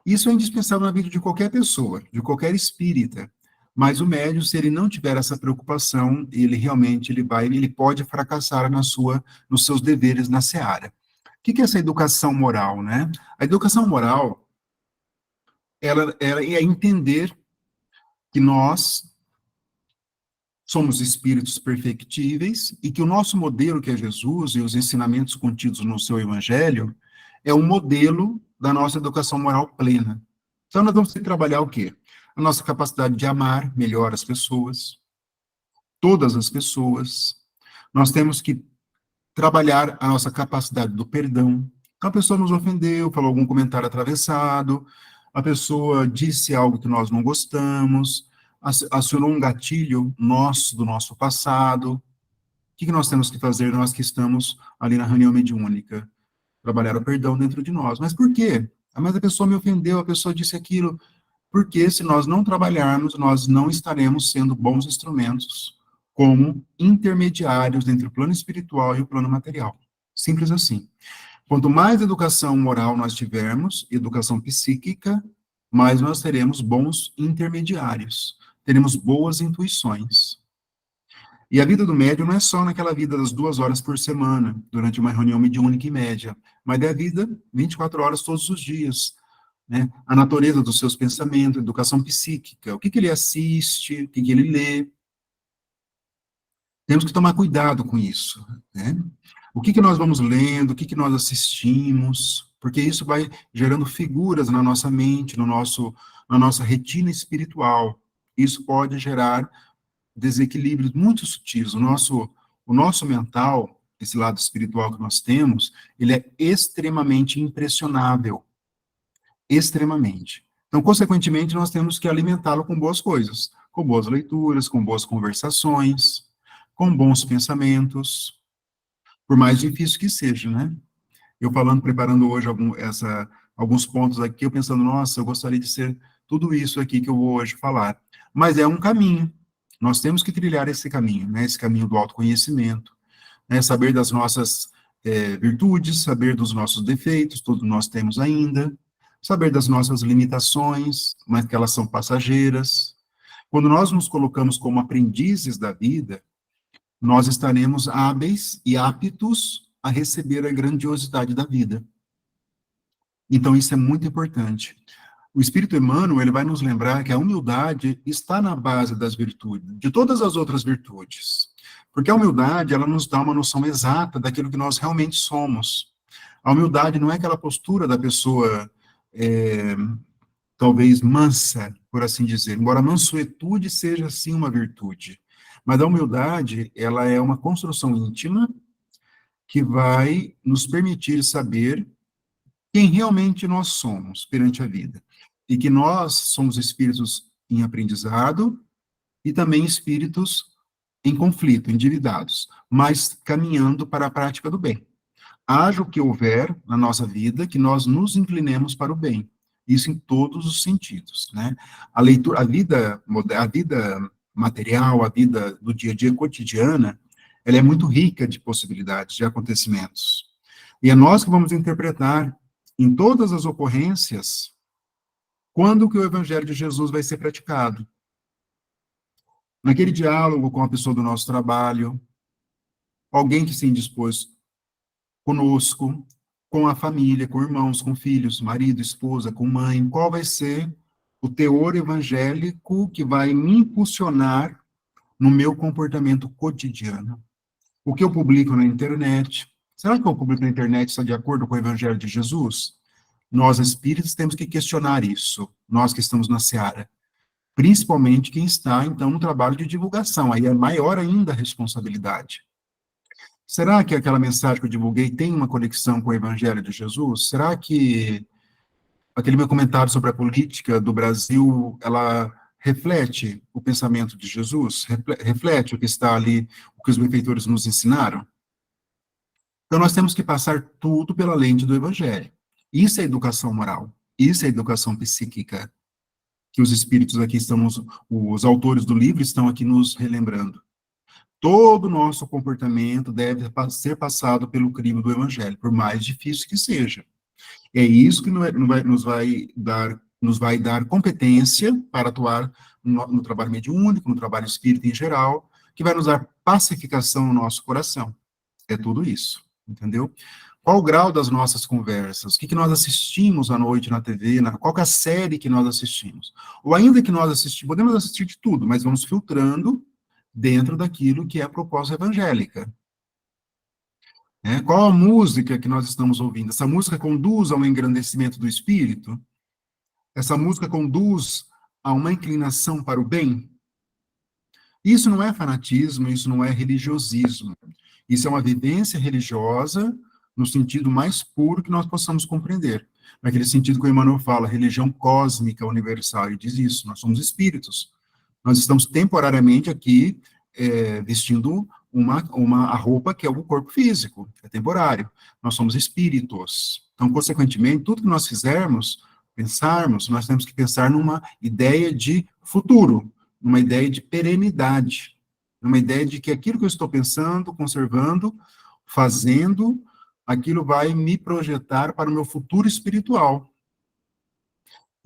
Isso é indispensável na vida de qualquer pessoa, de qualquer espírita. Mas o médium, se ele não tiver essa preocupação, ele realmente ele pode fracassar nos seus deveres na seara. O que é essa educação moral, né? A educação moral, ela é entender que nós somos espíritos perfectíveis e que o nosso modelo, que é Jesus, e os ensinamentos contidos no seu evangelho, é um modelo da nossa educação moral plena. Então, nós vamos ter que trabalhar o quê? A nossa capacidade de amar melhor as pessoas, todas as pessoas. Nós temos que trabalhar a nossa capacidade do perdão. A pessoa nos ofendeu, falou algum comentário atravessado, a pessoa disse algo que nós não gostamos, acionou um gatilho do nosso passado. O que nós temos que fazer, nós que estamos ali na reunião mediúnica? Trabalhar o perdão dentro de nós. Mas por quê? Mas a pessoa me ofendeu, a pessoa disse aquilo. Porque se nós não trabalharmos, nós não estaremos sendo bons instrumentos como intermediários entre o plano espiritual e o plano material. Simples assim. Quanto mais educação moral nós tivermos, educação psíquica, mais nós teremos bons intermediários, teremos boas intuições. E a vida do médium não é só naquela vida das 2 horas por semana, durante uma reunião mediúnica em média, mas é a vida 24 horas todos os dias, né? A natureza dos seus pensamentos, educação psíquica, o que ele assiste, o que ele lê. Temos que tomar cuidado com isso, né? O que nós vamos lendo, o que nós assistimos, porque isso vai gerando figuras na nossa mente, na nossa retina espiritual. Isso pode gerar desequilíbrios muito sutis. O nosso mental, esse lado espiritual que nós temos, ele é extremamente impressionável. Extremamente. Então, consequentemente, nós temos que alimentá-lo com boas coisas, com boas leituras, com boas conversações, com bons pensamentos, por mais difícil que seja, né? Eu preparando hoje alguns pontos aqui, eu pensando, nossa, eu gostaria de ser tudo isso aqui que eu vou hoje falar. Mas é um caminho. Nós temos que trilhar esse caminho, né? Esse caminho do autoconhecimento, né? Saber das nossas virtudes, saber dos nossos defeitos, todos nós temos ainda, saber das nossas limitações, mas que elas são passageiras. Quando nós nos colocamos como aprendizes da vida, nós estaremos hábeis e aptos a receber a grandiosidade da vida. Então, isso é muito importante. O Espírito Emmanuel, ele vai nos lembrar que a humildade está na base das virtudes, de todas as outras virtudes. Porque a humildade, ela nos dá uma noção exata daquilo que nós realmente somos. A humildade não é aquela postura da pessoa, talvez mansa, por assim dizer, embora a mansuetude seja, sim, uma virtude. Mas a humildade, ela é uma construção íntima que vai nos permitir saber quem realmente nós somos perante a vida. E que nós somos espíritos em aprendizado e também espíritos em conflito, endividados, mas caminhando para a prática do bem. Haja o que houver na nossa vida, que nós nos inclinemos para o bem. Isso em todos os sentidos, né? A leitura, a vida material, a vida do dia a dia cotidiana, ela é muito rica de possibilidades, de acontecimentos. E é nós que vamos interpretar em todas as ocorrências quando que o Evangelho de Jesus vai ser praticado. Naquele diálogo com a pessoa do nosso trabalho, alguém que se indispôs conosco, com a família, com irmãos, com filhos, marido, esposa, com mãe, qual vai ser o teor evangélico que vai me impulsionar no meu comportamento cotidiano? O que eu publico na internet, será que o que eu publico na internet está de acordo com o Evangelho de Jesus? Nós, espíritos, temos que questionar isso, nós que estamos na seara. Principalmente quem está, então, no trabalho de divulgação, aí é maior ainda a responsabilidade. Será que aquela mensagem que eu divulguei tem uma conexão com o Evangelho de Jesus? Será que aquele meu comentário sobre a política do Brasil, ela reflete o pensamento de Jesus? Reflete o que está ali, o que os benfeitores nos ensinaram? Então, nós temos que passar tudo pela lente do Evangelho. Isso é educação moral, isso é educação psíquica, que os espíritos aqui estão, os autores do livro estão aqui nos relembrando. Todo o nosso comportamento deve ser passado pelo crivo do Evangelho, por mais difícil que seja. É isso que nos vai dar competência para atuar no trabalho mediúnico, no trabalho espírita em geral, que vai nos dar pacificação no nosso coração. É tudo isso, entendeu? Qual o grau das nossas conversas? O que nós assistimos à noite na TV? Qual que é a série que nós assistimos? Ou ainda que nós assistimos, podemos assistir de tudo, mas vamos filtrando dentro daquilo que é a proposta evangélica. Qual a música que nós estamos ouvindo? Essa música conduz ao engrandecimento do espírito? Essa música conduz a uma inclinação para o bem? Isso não é fanatismo, isso não é religiosismo. Isso é uma vivência religiosa no sentido mais puro que nós possamos compreender. Naquele sentido que o Emmanuel fala, religião cósmica universal, ele diz isso, nós somos espíritos. Nós estamos temporariamente aqui vestindo a roupa que é o corpo físico, é temporário. Nós somos espíritos. Então, consequentemente, tudo que nós fizermos, pensarmos, nós temos que pensar numa ideia de futuro, numa ideia de perenidade, numa ideia de que aquilo que eu estou pensando, conservando, fazendo, aquilo vai me projetar para o meu futuro espiritual.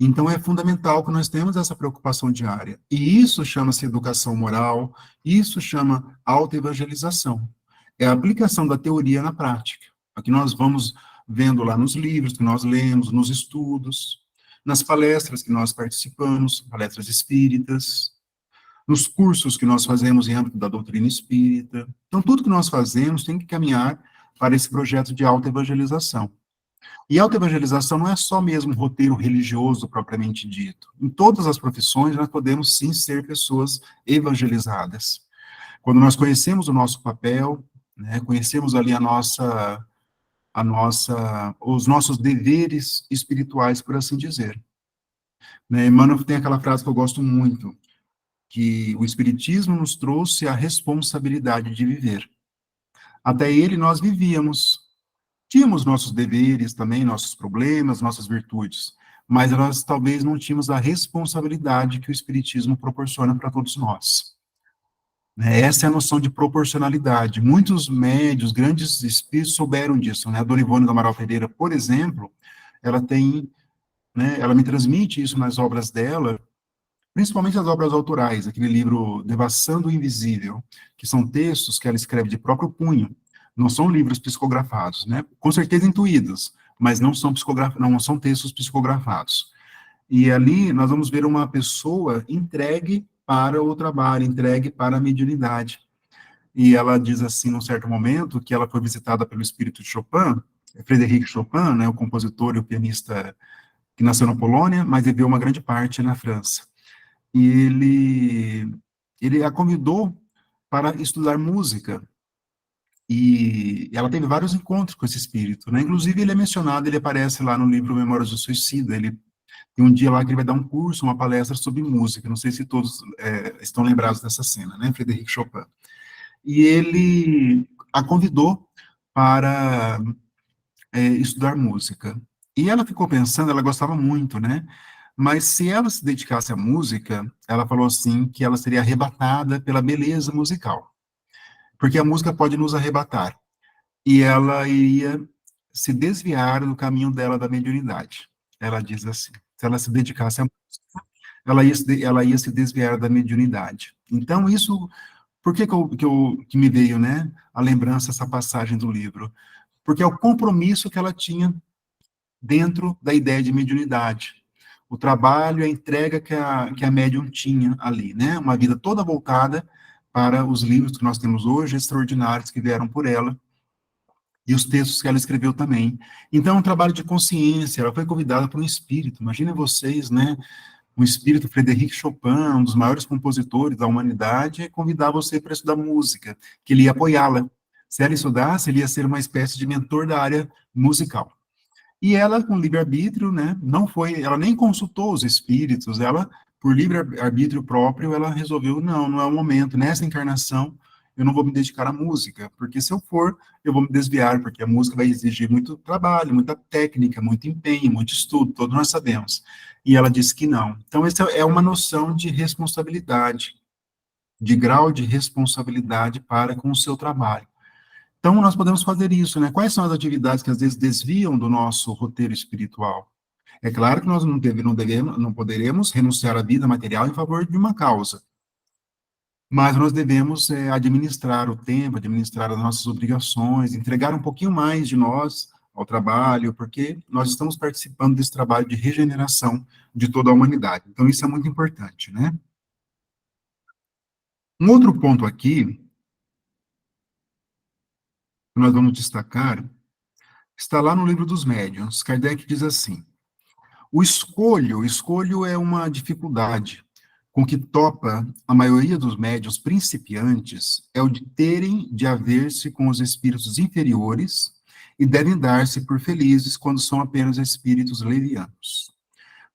Então, é fundamental que nós tenhamos essa preocupação diária. E isso chama-se educação moral, isso chama autoevangelização. É a aplicação da teoria na prática. O que nós vamos vendo lá nos livros que nós lemos, nos estudos, nas palestras que nós participamos, palestras espíritas, nos cursos que nós fazemos em âmbito da doutrina espírita. Então, tudo que nós fazemos tem que caminhar para esse projeto de autoevangelização. E autoevangelização não é só mesmo roteiro religioso propriamente dito. Em todas as profissões, nós podemos sim ser pessoas evangelizadas. Quando nós conhecemos o nosso papel, conhecemos ali os nossos deveres espirituais, por assim dizer. Emmanuel tem aquela frase que eu gosto muito, que o Espiritismo nos trouxe a responsabilidade de viver. Até ele nós vivíamos. Tínhamos nossos deveres também, nossos problemas, nossas virtudes, mas nós talvez não tínhamos a responsabilidade que o Espiritismo proporciona para todos nós. Essa é a noção de proporcionalidade. Muitos médios, grandes espíritos souberam disso. A Dona Ivone do Amaral Pereira, por exemplo, ela me transmite isso nas obras dela, principalmente as obras autorais, aquele livro Devassando o Invisível, que são textos que ela escreve de próprio punho. Não são livros psicografados, com certeza intuídos, mas não são textos psicografados. E ali nós vamos ver uma pessoa entregue para o trabalho, entregue para a mediunidade. E ela diz assim, num certo momento, que ela foi visitada pelo espírito de Chopin, Frédéric Chopin, né, o compositor e o pianista que nasceu na Polônia, mas viveu uma grande parte na França. E ele a convidou para estudar música. E ela teve vários encontros com esse espírito, né? Inclusive, ele é mencionado, ele aparece lá no livro Memórias do Suicida. Ele tem um dia lá que ele vai dar um curso, uma palestra sobre música. Não sei se todos estão lembrados dessa cena, né? Frédéric Chopin. E ele a convidou para estudar música. E ela ficou pensando, ela gostava muito, né? Mas se ela se dedicasse à música, ela falou assim que ela seria arrebatada pela beleza musical. Porque a música pode nos arrebatar. E ela iria se desviar do caminho dela da mediunidade. Ela diz assim, se ela se dedicasse à música, ela ia se desviar da mediunidade. Então, isso, por que me veio, né, a lembrança, essa passagem do livro? Porque é o compromisso que ela tinha dentro da ideia de mediunidade. O trabalho, a entrega que a médium tinha ali, né? Uma vida toda voltada para os livros que nós temos hoje, extraordinários, que vieram por ela, e os textos que ela escreveu também. Então, é um trabalho de consciência, ela foi convidada por um espírito, imaginem vocês, né? Um espírito, Frédéric Chopin, um dos maiores compositores da humanidade, convidar você para estudar música, que ele ia apoiá-la. Se ela estudasse, ele ia ser uma espécie de mentor da área musical. E ela, com livre-arbítrio, né, não foi, ela nem consultou os espíritos, ela, por livre-arbítrio próprio, ela resolveu, não é o momento, nessa encarnação, eu não vou me dedicar à música, porque se eu for, eu vou me desviar, porque a música vai exigir muito trabalho, muita técnica, muito empenho, muito estudo, todos nós sabemos. E ela disse que não. Então, essa é uma noção de responsabilidade, de grau de responsabilidade para com o seu trabalho. Então, nós podemos fazer isso, né? Quais são as atividades que às vezes desviam do nosso roteiro espiritual? É claro que nós não poderemos renunciar à vida material em favor de uma causa, mas nós devemos administrar o tempo, administrar as nossas obrigações, entregar um pouquinho mais de nós ao trabalho, porque nós estamos participando desse trabalho de regeneração de toda a humanidade. Então, isso é muito importante, né? Um outro ponto aqui, que nós vamos destacar, está lá no Livro dos Médiuns. Kardec diz assim: o escolho é uma dificuldade com que topa a maioria dos médiuns principiantes, é o de terem de haver-se com os espíritos inferiores e devem dar-se por felizes quando são apenas espíritos levianos.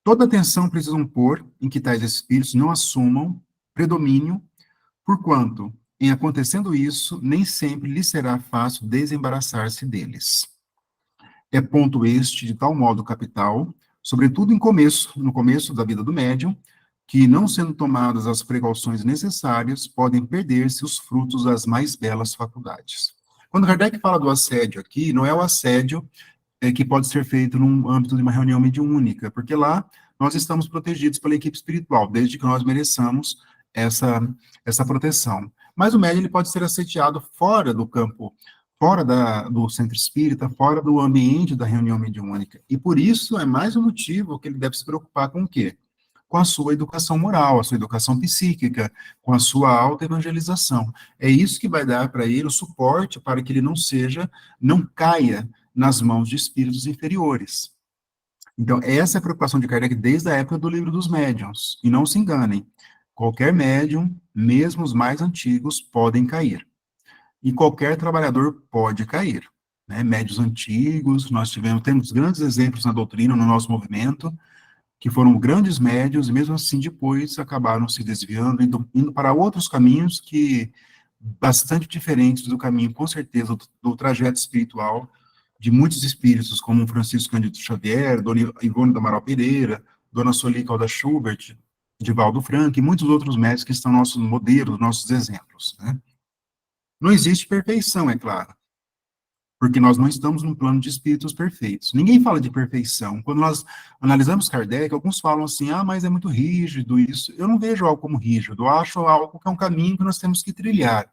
Toda atenção precisam pôr em que tais espíritos não assumam predomínio, porquanto, em acontecendo isso, nem sempre lhes será fácil desembaraçar-se deles. É ponto este de tal modo capital, sobretudo no começo da vida do médium, que, não sendo tomadas as precauções necessárias, podem perder-se os frutos das mais belas faculdades. Quando Kardec fala do assédio aqui, não é o assédio que pode ser feito no âmbito de uma reunião mediúnica, porque lá nós estamos protegidos pela equipe espiritual, desde que nós mereçamos essa proteção. Mas o médium ele pode ser assediado fora do campo, fora do centro espírita, fora do ambiente da reunião mediúnica. E por isso é mais um motivo que ele deve se preocupar com o quê? Com a sua educação moral, a sua educação psíquica, com a sua auto-evangelização. É isso que vai dar para ele o suporte para que ele não caia nas mãos de espíritos inferiores. Então, essa é a preocupação de Kardec desde a época do Livro dos Médiuns. E não se enganem, qualquer médium, mesmo os mais antigos, podem cair. E qualquer trabalhador pode cair. Né? Médiuns antigos, temos grandes exemplos na doutrina, no nosso movimento, que foram grandes médiuns, e mesmo assim depois acabaram se desviando, indo para outros caminhos bastante diferentes do caminho, com certeza, do trajeto espiritual de muitos espíritos, como Francisco Cândido Xavier, Dona Ivone do Amaral Pereira, Dona Soली Caldas Schubert, Divaldo Franco, e muitos outros médicos que estão nossos modelos, nossos exemplos. Né? Não existe perfeição, é claro, porque nós não estamos num plano de espíritos perfeitos. Ninguém fala de perfeição. Quando nós analisamos Kardec, alguns falam assim, mas é muito rígido isso. Eu não vejo algo como rígido, eu acho algo que é um caminho que nós temos que trilhar.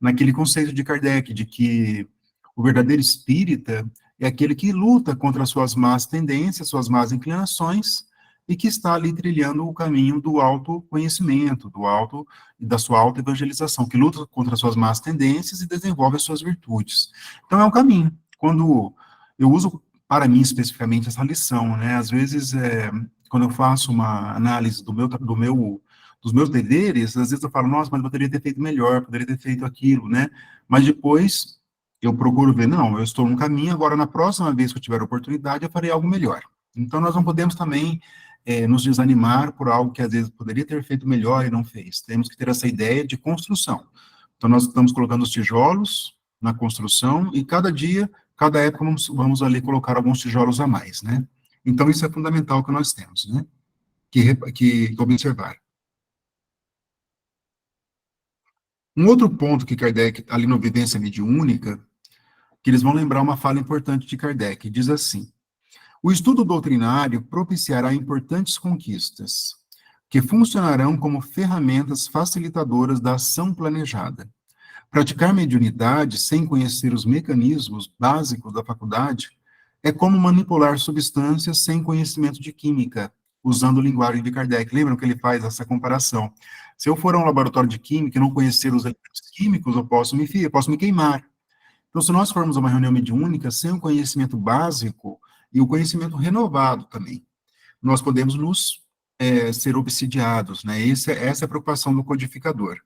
Naquele conceito de Kardec, de que o verdadeiro espírita é aquele que luta contra as suas más tendências, suas más inclinações, e que está ali trilhando o caminho do autoconhecimento, da sua autoevangelização, que luta contra as suas más tendências e desenvolve as suas virtudes. Então, é um caminho. Quando eu uso, para mim, especificamente, essa lição, né? Às vezes, quando eu faço uma análise dos meus deveres, às vezes eu falo, nossa, mas eu poderia ter feito melhor, poderia ter feito aquilo, né? Mas depois eu procuro ver, não, eu estou no caminho, agora na próxima vez que eu tiver oportunidade, eu farei algo melhor. Então, nós não podemos também nos desanimar por algo que às vezes poderia ter feito melhor e não fez. Temos que ter essa ideia de construção. Então, nós estamos colocando os tijolos na construção e cada dia, cada época, vamos ali colocar alguns tijolos a mais, né? Então, isso é fundamental que nós temos, né? Que observar. Um outro ponto que Kardec, ali no Vivência Mediúnica, que eles vão lembrar uma fala importante de Kardec, diz assim: o estudo doutrinário propiciará importantes conquistas, que funcionarão como ferramentas facilitadoras da ação planejada. Praticar mediunidade sem conhecer os mecanismos básicos da faculdade é como manipular substâncias sem conhecimento de química, usando a linguagem de Kardec. Lembram que ele faz essa comparação? Se eu for a um laboratório de química e não conhecer os elementos químicos, eu posso me queimar. Então, se nós formos a uma reunião mediúnica sem o conhecimento básico e o conhecimento renovado também, nós podemos ser obsidiados, né? Essa é a preocupação do codificador.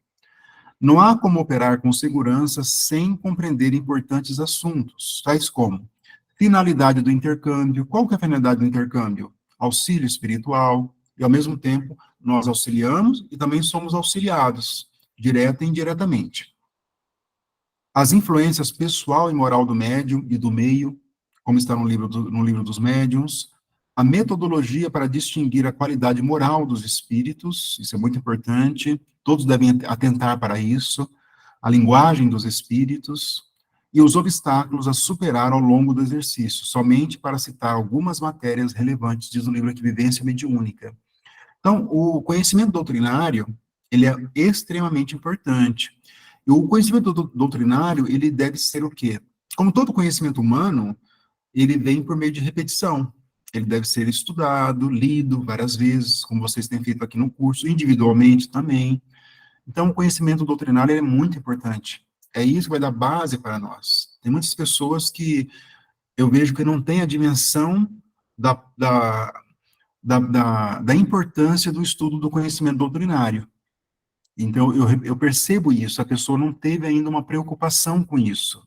Não há como operar com segurança sem compreender importantes assuntos, tais como finalidade do intercâmbio. Qual que é a finalidade do intercâmbio? Auxílio espiritual, e ao mesmo tempo nós auxiliamos e também somos auxiliados, direta e indiretamente. As influências pessoal e moral do médium e do meio, como está no livro dos médiuns, a metodologia para distinguir a qualidade moral dos espíritos, isso é muito importante, todos devem atentar para isso, a linguagem dos espíritos, e os obstáculos a superar ao longo do exercício, somente para citar algumas matérias relevantes, diz o livro aqui, Vivência Mediúnica. Então, o conhecimento doutrinário, ele é extremamente importante. E o conhecimento doutrinário, ele deve ser o quê? Como todo conhecimento humano, ele vem por meio de repetição. Ele deve ser estudado, lido várias vezes, como vocês têm feito aqui no curso, individualmente também. Então, o conhecimento doutrinário é muito importante. É isso que vai dar base para nós. Tem muitas pessoas que eu vejo que não têm a dimensão da importância do estudo do conhecimento doutrinário. Então, eu percebo isso, a pessoa não teve ainda uma preocupação com isso.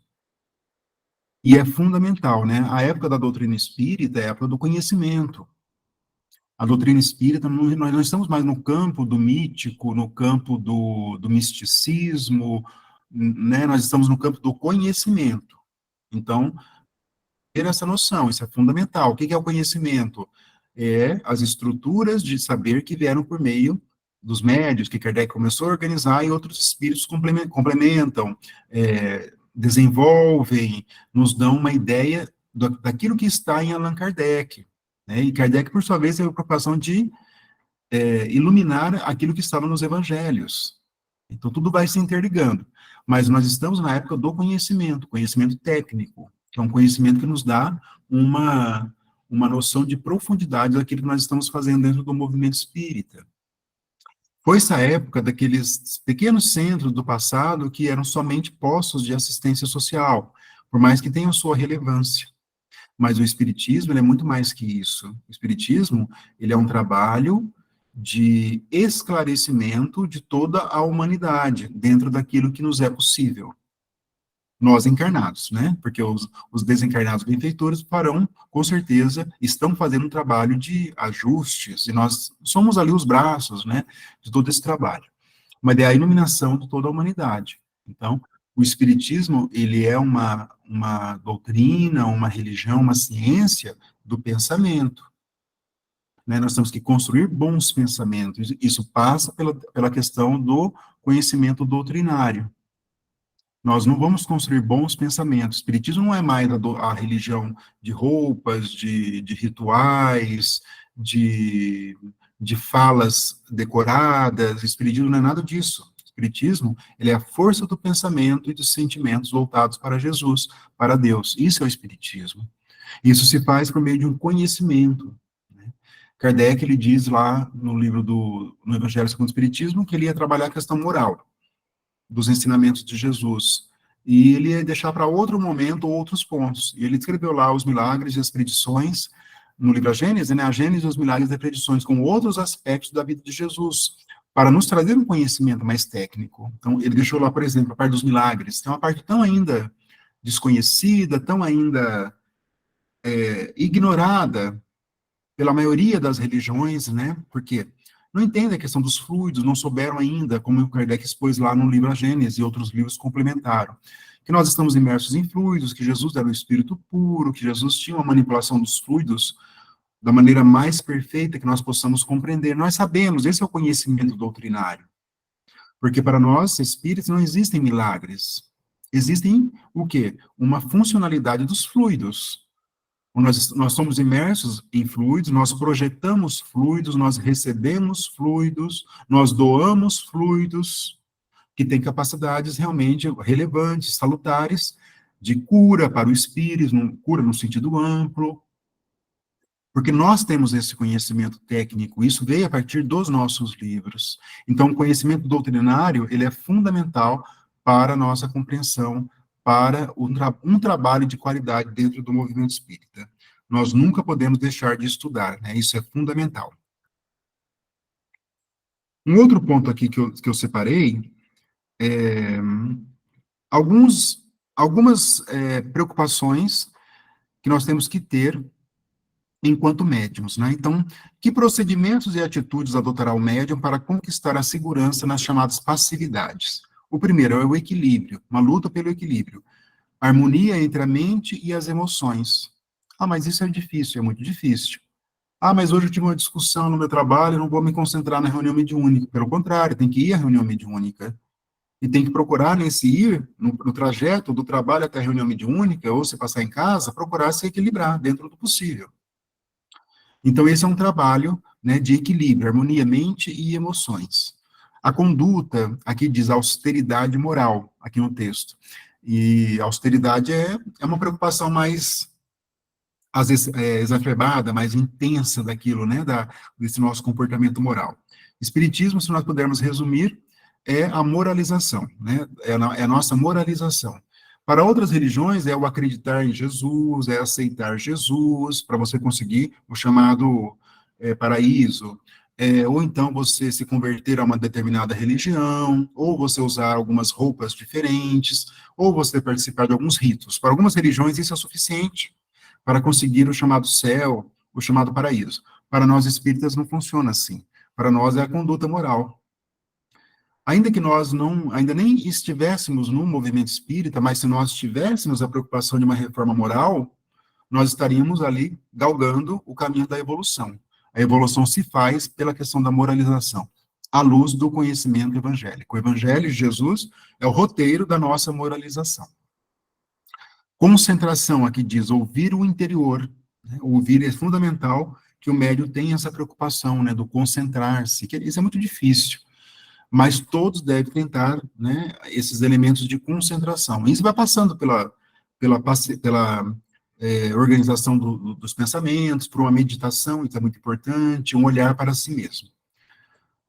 E é fundamental, né? A época da doutrina espírita é a época do conhecimento. A doutrina espírita, nós não estamos mais no campo do mítico, no campo do misticismo, né? Nós estamos no campo do conhecimento. Então, ter essa noção, isso é fundamental. O que é o conhecimento? É as estruturas de saber que vieram por meio dos médiuns, que Kardec começou a organizar, e outros espíritos complementam, desenvolvem, nos dão uma ideia daquilo que está em Allan Kardec, né? E Kardec, por sua vez, teve a preocupação de iluminar aquilo que estava nos evangelhos. Então, tudo vai se interligando. Mas nós estamos na época do conhecimento técnico, que é um conhecimento que nos dá uma noção de profundidade daquilo que nós estamos fazendo dentro do movimento espírita. Foi essa época daqueles pequenos centros do passado que eram somente postos de assistência social, por mais que tenham sua relevância. Mas o espiritismo, ele é muito mais que isso. O espiritismo, ele é um trabalho de esclarecimento de toda a humanidade, dentro daquilo que nos é possível. Nós encarnados, né? Porque os desencarnados benfeitores farão, com certeza, estão fazendo um trabalho de ajustes, e nós somos ali os braços, né, de todo esse trabalho. Mas é a iluminação de toda a humanidade. Então, o espiritismo, ele é uma doutrina, uma religião, uma ciência do pensamento. Né? Nós temos que construir bons pensamentos. Isso passa pela questão do conhecimento doutrinário. Nós não vamos construir bons pensamentos. O espiritismo não é mais a religião de roupas, de rituais, de falas decoradas. O espiritismo não é nada disso. O espiritismo, ele é a força do pensamento e dos sentimentos voltados para Jesus, para Deus. Isso é o espiritismo. Isso se faz por meio de um conhecimento, né? Kardec, ele diz lá no livro no Evangelho segundo o Espiritismo, que ele ia trabalhar a questão moral dos ensinamentos de Jesus. E ele ia deixar para outro momento outros pontos. E ele escreveu lá os milagres e as predições, no livro A Gênese, né? A Gênese, os milagres e predições, com outros aspectos da vida de Jesus, para nos trazer um conhecimento mais técnico. Então, ele deixou lá, por exemplo, a parte dos milagres. Tem uma parte tão ainda desconhecida, tão ainda ignorada pela maioria das religiões, né? Porque não entendem a questão dos fluidos, não souberam ainda, como o Kardec expôs lá no livro A Gênese e outros livros complementaram, que nós estamos imersos em fluidos, que Jesus era o Espírito puro, que Jesus tinha uma manipulação dos fluidos da maneira mais perfeita que nós possamos compreender. Nós sabemos, esse é o conhecimento doutrinário. Porque para nós, espíritos, não existem milagres. Existem o quê? Uma funcionalidade dos fluidos. Nós somos imersos em fluidos, nós projetamos fluidos, nós recebemos fluidos, nós doamos fluidos, que têm capacidades realmente relevantes, salutares, de cura para o espírito, cura no sentido amplo, porque nós temos esse conhecimento técnico, isso veio a partir dos nossos livros. Então, o conhecimento doutrinário, ele é fundamental para a nossa compreensão, para um trabalho de qualidade dentro do movimento espírita. Nós nunca podemos deixar de estudar, né? Isso é fundamental. Um outro ponto aqui que eu separei é algumas preocupações que nós temos que ter enquanto médiums, né? Então, que procedimentos e atitudes adotará o médium para conquistar a segurança nas chamadas passividades? O primeiro é o equilíbrio, uma luta pelo equilíbrio, harmonia entre a mente e as emoções. Ah, mas isso é difícil, é muito difícil. Ah, mas hoje eu tive uma discussão no meu trabalho, eu não vou me concentrar na reunião mediúnica. Pelo contrário, tem que ir à reunião mediúnica. E tem que procurar, nesse ir, no trajeto do trabalho até a reunião mediúnica, ou se passar em casa, procurar se equilibrar dentro do possível. Então, esse é um trabalho, né, de equilíbrio, harmonia, mente e emoções. A conduta, aqui diz austeridade moral, aqui no texto. E austeridade é uma preocupação mais, às vezes, exacerbada, mais intensa daquilo, né, desse nosso comportamento moral. Espiritismo, se nós pudermos resumir, é a moralização, né, é a nossa moralização. Para outras religiões, é o acreditar em Jesus, é aceitar Jesus, para você conseguir o chamado paraíso, ou então você se converter a uma determinada religião, ou você usar algumas roupas diferentes, ou você participar de alguns ritos. Para algumas religiões, isso é suficiente para conseguir o chamado céu, o chamado paraíso. Para nós espíritas, não funciona assim. Para nós, é a conduta moral. Ainda que nós ainda nem estivéssemos no movimento espírita, mas se nós tivéssemos a preocupação de uma reforma moral, nós estaríamos ali galgando o caminho da evolução. A evolução se faz pela questão da moralização, à luz do conhecimento evangélico. O Evangelho de Jesus é o roteiro da nossa moralização. Concentração, aqui diz, ouvir o interior. Né? Ouvir é fundamental que o médium tenha essa preocupação, né, do concentrar-se, que isso é muito difícil. Mas todos devem tentar, né, esses elementos de concentração. Isso vai passando pela organização dos pensamentos, por uma meditação, isso é muito importante, um olhar para si mesmo.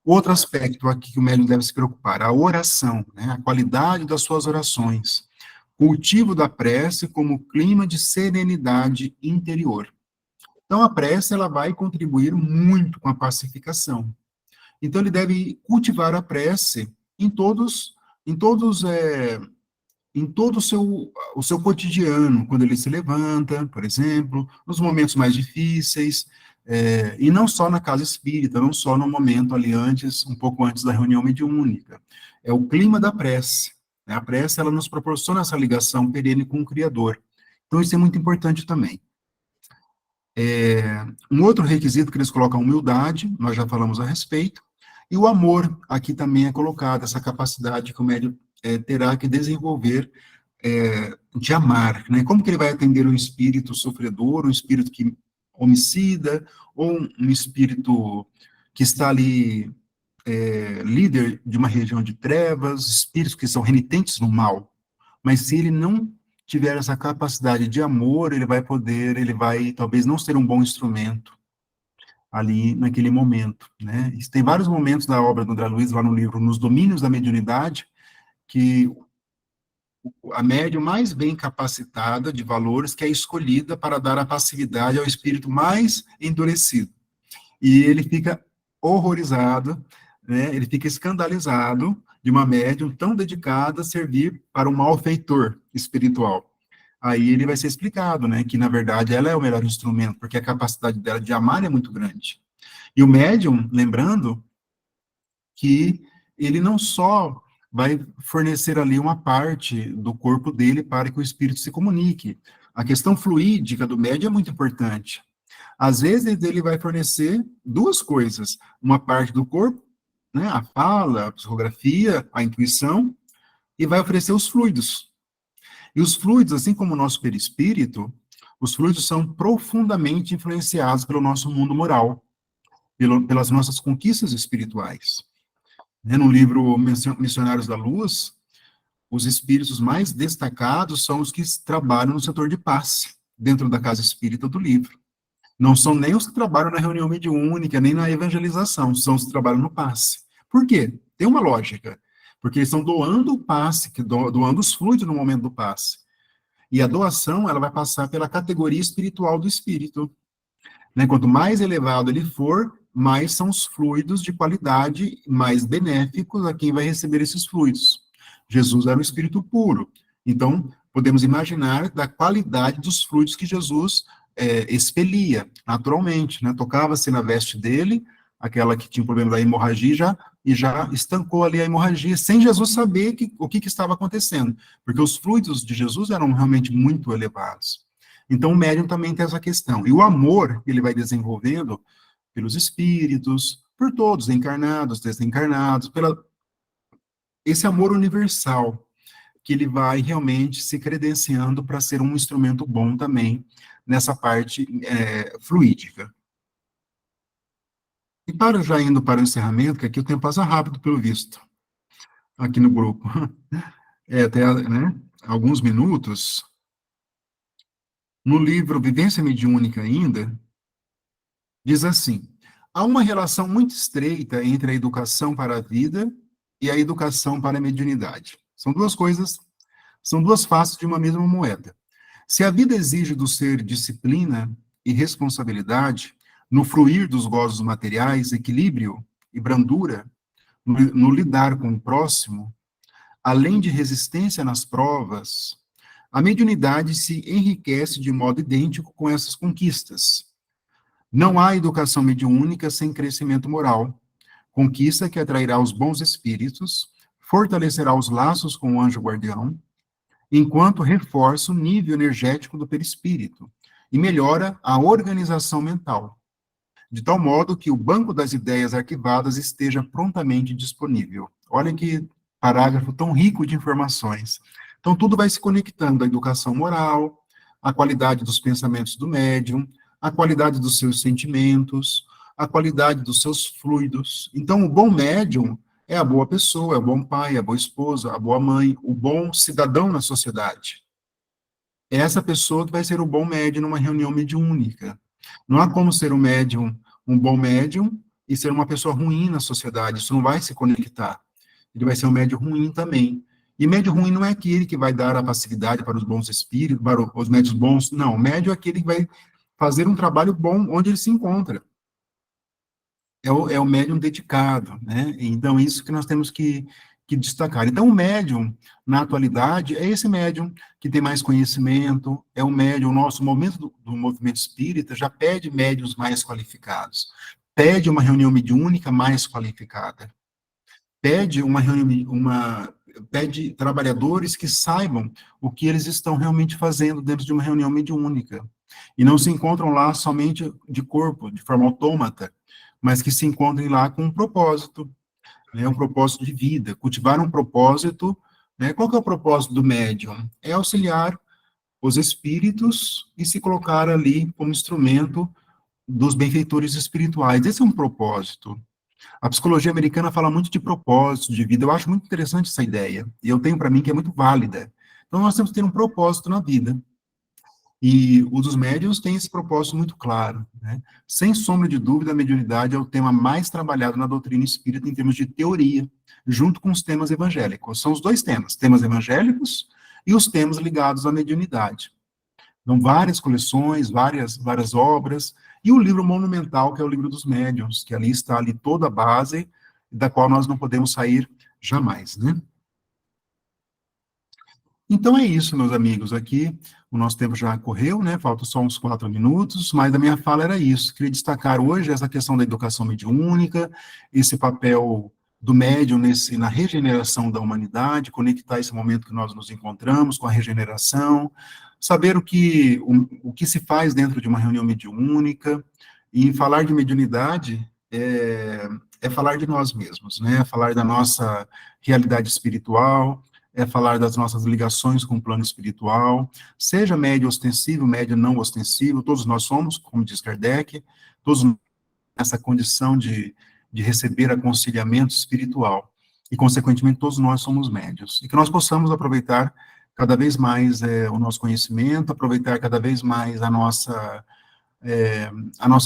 Outro aspecto aqui que o médium deve se preocupar, a oração, né, a qualidade das suas orações, cultivo da prece como clima de serenidade interior. Então, a prece, ela vai contribuir muito com a pacificação. Então, ele deve cultivar a prece em todo o seu cotidiano, quando ele se levanta, por exemplo, nos momentos mais difíceis, e não só na casa espírita, não só no momento ali um pouco antes da reunião mediúnica. É o clima da prece. Né? A prece, ela nos proporciona essa ligação perene com o Criador. Então, isso é muito importante também. Um outro requisito que eles colocam, a humildade, nós já falamos a respeito, e o amor, aqui também é colocado, essa capacidade que o médium terá que desenvolver de amar, né? Como que ele vai atender um espírito sofredor, um espírito que homicida, ou um espírito que está ali, líder de uma região de trevas, espíritos que são renitentes no mal, mas se ele não tiver essa capacidade de amor, ele vai talvez não ser um bom instrumento ali naquele momento, né? E tem vários momentos da obra do André Luiz, lá no livro Nos Domínios da Mediunidade, que a médium mais bem capacitada de valores que é escolhida para dar a passividade ao espírito mais endurecido. E ele fica horrorizado, né? Ele fica escandalizado de uma médium tão dedicada a servir para um malfeitor espiritual. Aí ele vai ser explicado, né, que na verdade ela é o melhor instrumento, porque a capacidade dela de amar é muito grande. E o médium, lembrando que ele não só vai fornecer ali uma parte do corpo dele para que o espírito se comunique. A questão fluídica do médium é muito importante. Às vezes ele vai fornecer duas coisas, uma parte do corpo, né, a fala, a psicografia, a intuição, e vai oferecer os fluidos. E os fluidos, assim como o nosso perispírito, os fluidos são profundamente influenciados pelo nosso mundo moral, pelas nossas conquistas espirituais. No livro Missionários da Luz, os espíritos mais destacados são os que trabalham no setor de passe, dentro da casa espírita do livro. Não são nem os que trabalham na reunião mediúnica, nem na evangelização, são os que trabalham no passe. Por quê? Tem uma lógica. Porque eles estão doando o passe, doando os fluidos no momento do passe. E a doação, ela vai passar pela categoria espiritual do espírito. Né? Quanto mais elevado ele for, mais são os fluidos de qualidade, mais benéficos a quem vai receber esses fluidos. Jesus era um espírito puro. Então, podemos imaginar da qualidade dos fluidos que Jesus expelia, naturalmente, né? Tocava-se na veste dele, aquela que tinha o problema da hemorragia, e já estancou ali a hemorragia, sem Jesus saber o que estava acontecendo, porque os fluidos de Jesus eram realmente muito elevados. Então, o médium também tem essa questão. E o amor que ele vai desenvolvendo pelos espíritos, por todos, encarnados, desencarnados, esse amor universal, que ele vai realmente se credenciando para ser um instrumento bom também nessa parte fluídica. E já indo para o encerramento, que aqui o tempo passa rápido, pelo visto, aqui no grupo. Até, né, alguns minutos. No livro Vivência Mediúnica ainda, diz assim, há uma relação muito estreita entre a educação para a vida e a educação para a mediunidade. São duas faces de uma mesma moeda. Se a vida exige do ser disciplina e responsabilidade, no fruir dos gozos materiais, equilíbrio e brandura, no lidar com o próximo, além de resistência nas provas, a mediunidade se enriquece de modo idêntico com essas conquistas. Não há educação mediúnica sem crescimento moral, conquista que atrairá os bons espíritos, fortalecerá os laços com o anjo guardião, enquanto reforça o nível energético do perispírito e melhora a organização mental, de tal modo que o banco das ideias arquivadas esteja prontamente disponível. Olha que parágrafo tão rico de informações. Então, tudo vai se conectando, a educação moral, a qualidade dos pensamentos do médium, a qualidade dos seus sentimentos, a qualidade dos seus fluidos. Então, o bom médium é a boa pessoa, é o bom pai, a boa esposa, a boa mãe, o bom cidadão na sociedade. É essa pessoa que vai ser o bom médium numa reunião mediúnica. Não há como ser um bom médium e ser uma pessoa ruim na sociedade, isso não vai se conectar. Ele vai ser um médium ruim também. E médium ruim não é aquele que vai dar a passividade para os bons espíritos, para os médios bons, não. O médium é aquele que vai fazer um trabalho bom onde ele se encontra. É o médium dedicado, né? Então, isso que nós temos que destacar. Então, o médium, na atualidade, é esse médium que tem mais conhecimento, é o médium, o nosso momento do movimento espírita já pede médiums mais qualificados, pede uma reunião mediúnica mais qualificada, pede pede trabalhadores que saibam o que eles estão realmente fazendo dentro de uma reunião mediúnica, e não se encontram lá somente de corpo, de forma autômata, mas que se encontrem lá com um propósito, né, um propósito de vida, cultivar um propósito, né, qual que é o propósito do médium? É auxiliar os espíritos e se colocar ali como instrumento dos benfeitores espirituais, esse é um propósito. A psicologia americana fala muito de propósito de vida, eu acho muito interessante essa ideia, e eu tenho para mim que é muito válida. Então, nós temos que ter um propósito na vida. E o dos médiuns tem esse propósito muito claro, né? Sem sombra de dúvida, a mediunidade é o tema mais trabalhado na doutrina espírita em termos de teoria, junto com os temas evangélicos. São os dois temas evangélicos e os temas ligados à mediunidade. Então, várias coleções, várias obras, e o livro monumental, que é o livro dos médiuns, que ali está ali toda a base, da qual nós não podemos sair jamais, né? Então é isso, meus amigos, aqui o nosso tempo já correu, né, faltam só uns 4 minutos, mas a minha fala era isso, queria destacar hoje essa questão da educação mediúnica, esse papel do médium na regeneração da humanidade, conectar esse momento que nós nos encontramos com a regeneração, saber o que se faz dentro de uma reunião mediúnica, e falar de mediunidade é falar de nós mesmos, né, é falar da nossa realidade espiritual, é falar das nossas ligações com o plano espiritual, seja médio ostensivo, médio não ostensivo, todos nós somos, como diz Kardec, todos nessa condição de receber aconselhamento espiritual, e consequentemente todos nós somos médios, e que nós possamos aproveitar cada vez mais o nosso conhecimento, aproveitar cada vez mais a nossa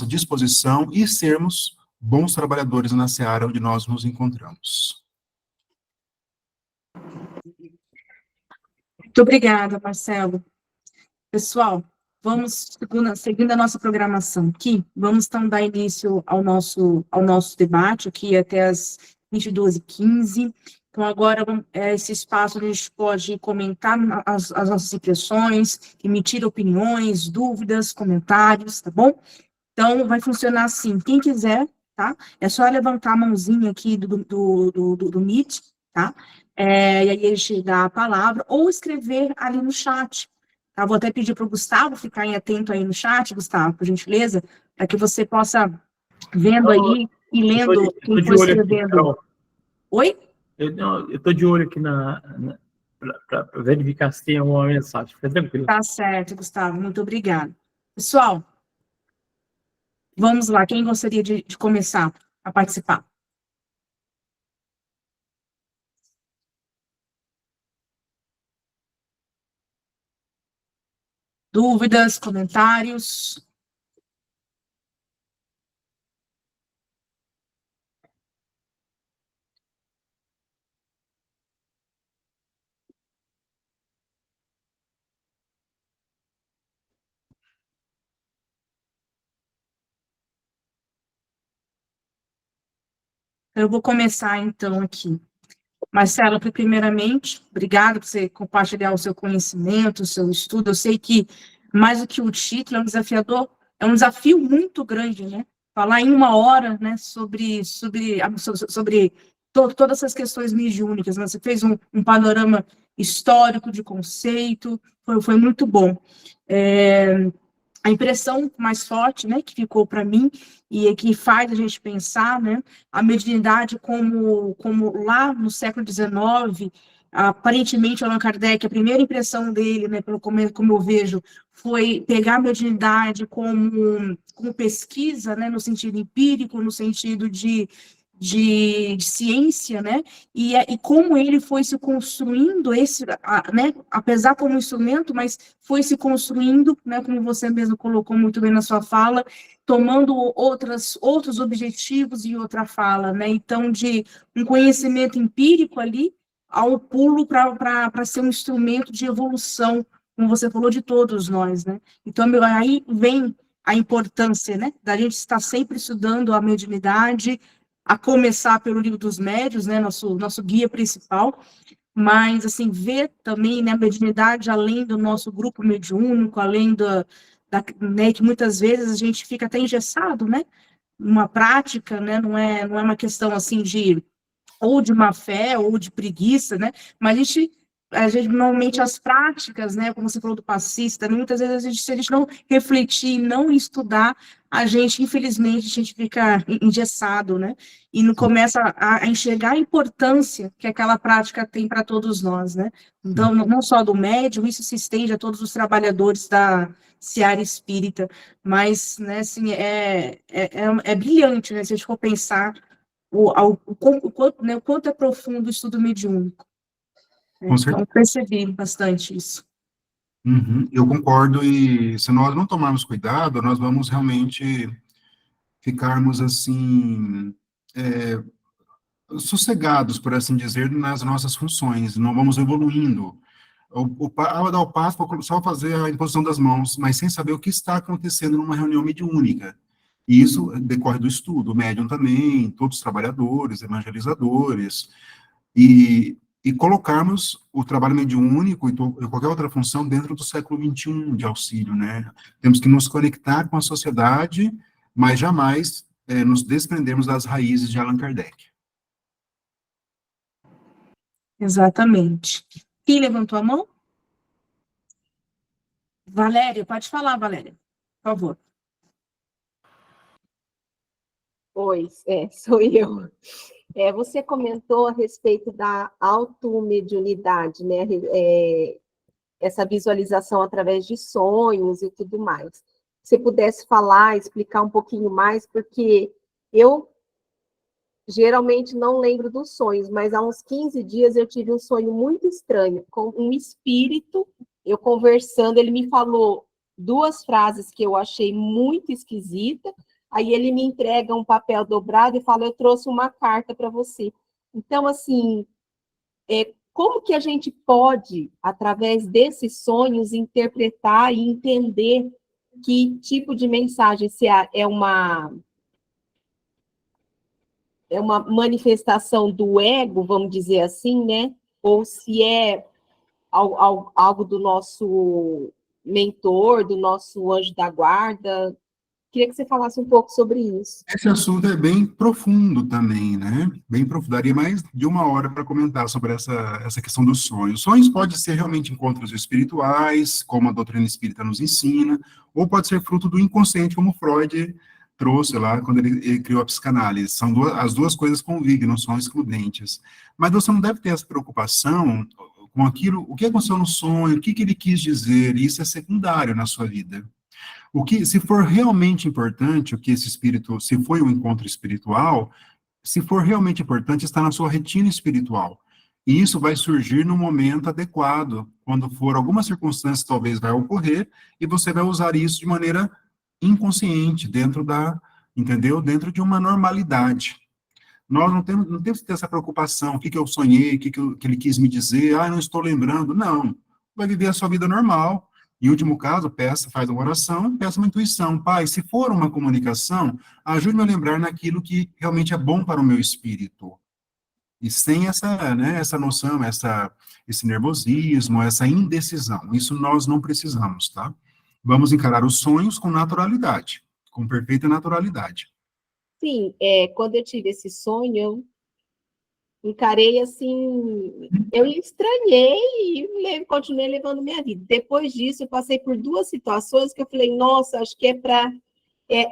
disposição e sermos bons trabalhadores na seara onde nós nos encontramos. Muito obrigada, Marcelo. Pessoal, vamos, seguindo a nossa programação aqui, vamos então dar início ao nosso debate aqui até as 22h15. Então, agora, esse espaço a gente pode comentar as nossas impressões, emitir opiniões, dúvidas, comentários, tá bom? Então, vai funcionar assim, quem quiser, tá? É só levantar a mãozinha aqui do Meet, tá? E aí a gente dá a palavra, ou escrever ali no chat. Tá? Vou até pedir para o Gustavo ficar atento aí no chat, Gustavo, por gentileza, para que você possa vendo aí e lendo quem for escrevendo. Aqui, oi? Eu estou de olho aqui para verificar se tem alguma mensagem. Fica tranquilo. Tá certo, Gustavo, muito obrigada. Pessoal, vamos lá, quem gostaria de começar a participar? Dúvidas, comentários? Eu vou começar, então, aqui. Marcelo, primeiramente, obrigado por você compartilhar o seu conhecimento, o seu estudo. Eu sei que, mais do que o título, é um desafiador, é um desafio muito grande, né? Falar em 1 hora, né, sobre todas essas questões mediúnicas, né? Você fez um panorama histórico de conceito, foi muito bom. A impressão mais forte, né, que ficou para mim, e que faz a gente pensar, né, a mediunidade como lá no século XIX, aparentemente, Allan Kardec, a primeira impressão dele, né, como eu vejo, foi pegar a mediunidade como pesquisa, né, no sentido empírico, no sentido de ciência, né, e como ele foi se construindo, né, apesar como instrumento, mas foi se construindo, né, como você mesmo colocou muito bem na sua fala, tomando outros objetivos e outra fala, né, então de um conhecimento empírico ali, ao pulo para ser um instrumento de evolução, como você falou, de todos nós, né, então aí vem a importância, né, da gente estar sempre estudando a mediunidade, a começar pelo livro dos médiuns, né, nosso guia principal, mas, assim, ver também, né, a mediunidade além do nosso grupo mediúnico, além né, que muitas vezes a gente fica até engessado, né, numa prática, né, não é uma questão, assim, ou de má fé, ou de preguiça, né, mas a gente normalmente as práticas, né, como você falou do passista, muitas vezes se a gente não refletir, não estudar, infelizmente, a gente fica engessado, né, e não começa a enxergar a importância que aquela prática tem para todos nós, né, então, não só do médium, isso se estende a todos os trabalhadores da seara espírita, mas, né, assim, é brilhante, né, se a gente for pensar o quanto é profundo o estudo mediúnico. Então, percebi bastante isso. Uhum, eu concordo, e se nós não tomarmos cuidado, nós vamos realmente ficarmos, assim, é, sossegados, por assim dizer, nas nossas funções, não vamos evoluindo. Ao dar o passo, vou só fazer a imposição das mãos, mas sem saber o que está acontecendo numa reunião mediúnica. E isso decorre do estudo, o médium também, todos os trabalhadores, evangelizadores, e colocarmos o trabalho mediúnico e qualquer outra função dentro do século XXI de auxílio, né? Temos que nos conectar com a sociedade, mas jamais nos desprendermos das raízes de Allan Kardec. Exatamente. Quem levantou a mão? Valéria, pode falar, Valéria, por favor. Pois, sou eu. Você comentou a respeito da automediunidade, né? Essa visualização através de sonhos e tudo mais. Se pudesse falar, explicar um pouquinho mais, porque eu geralmente não lembro dos sonhos, mas há uns 15 dias eu tive um sonho muito estranho, com um espírito, eu conversando, ele me falou 2 frases que eu achei muito esquisita, aí ele me entrega um papel dobrado e fala, eu trouxe uma carta para você. Então, assim, como que a gente pode, através desses sonhos, interpretar e entender que tipo de mensagem, se é uma manifestação do ego, vamos dizer assim, né? Ou se é algo do nosso mentor, do nosso anjo da guarda. Queria que você falasse um pouco sobre isso. Esse assunto é bem profundo também, né? Bem profundo. Daria mais de 1 hora para comentar sobre essa questão dos sonhos. Sonhos pode ser realmente encontros espirituais, como a doutrina espírita nos ensina, ou pode ser fruto do inconsciente, como Freud trouxe lá quando ele criou a psicanálise. As duas coisas convivem, não são excludentes. Mas você não deve ter essa preocupação com aquilo, o que aconteceu no sonho, o que ele quis dizer, isso é secundário na sua vida. Se for realmente importante, o que esse espírito, se foi um encontro espiritual, se for realmente importante, está na sua retina espiritual. E isso vai surgir no momento adequado, quando for alguma circunstância, talvez vai ocorrer, e você vai usar isso de maneira inconsciente, entendeu? Dentro de uma normalidade. Nós não temos que ter essa preocupação, o que eu sonhei, que ele quis me dizer, não estou lembrando. Não, vai viver a sua vida normal. Em último caso, faz uma oração, peça uma intuição. Pai, se for uma comunicação, ajude-me a lembrar naquilo que realmente é bom para o meu espírito. E sem essa noção, esse nervosismo, essa indecisão. Isso nós não precisamos, tá? Vamos encarar os sonhos com naturalidade, com perfeita naturalidade. Sim, quando eu tive esse sonho, eu encarei assim, eu estranhei e continuei levando minha vida. Depois disso, eu passei por 2 situações que eu falei, nossa, acho que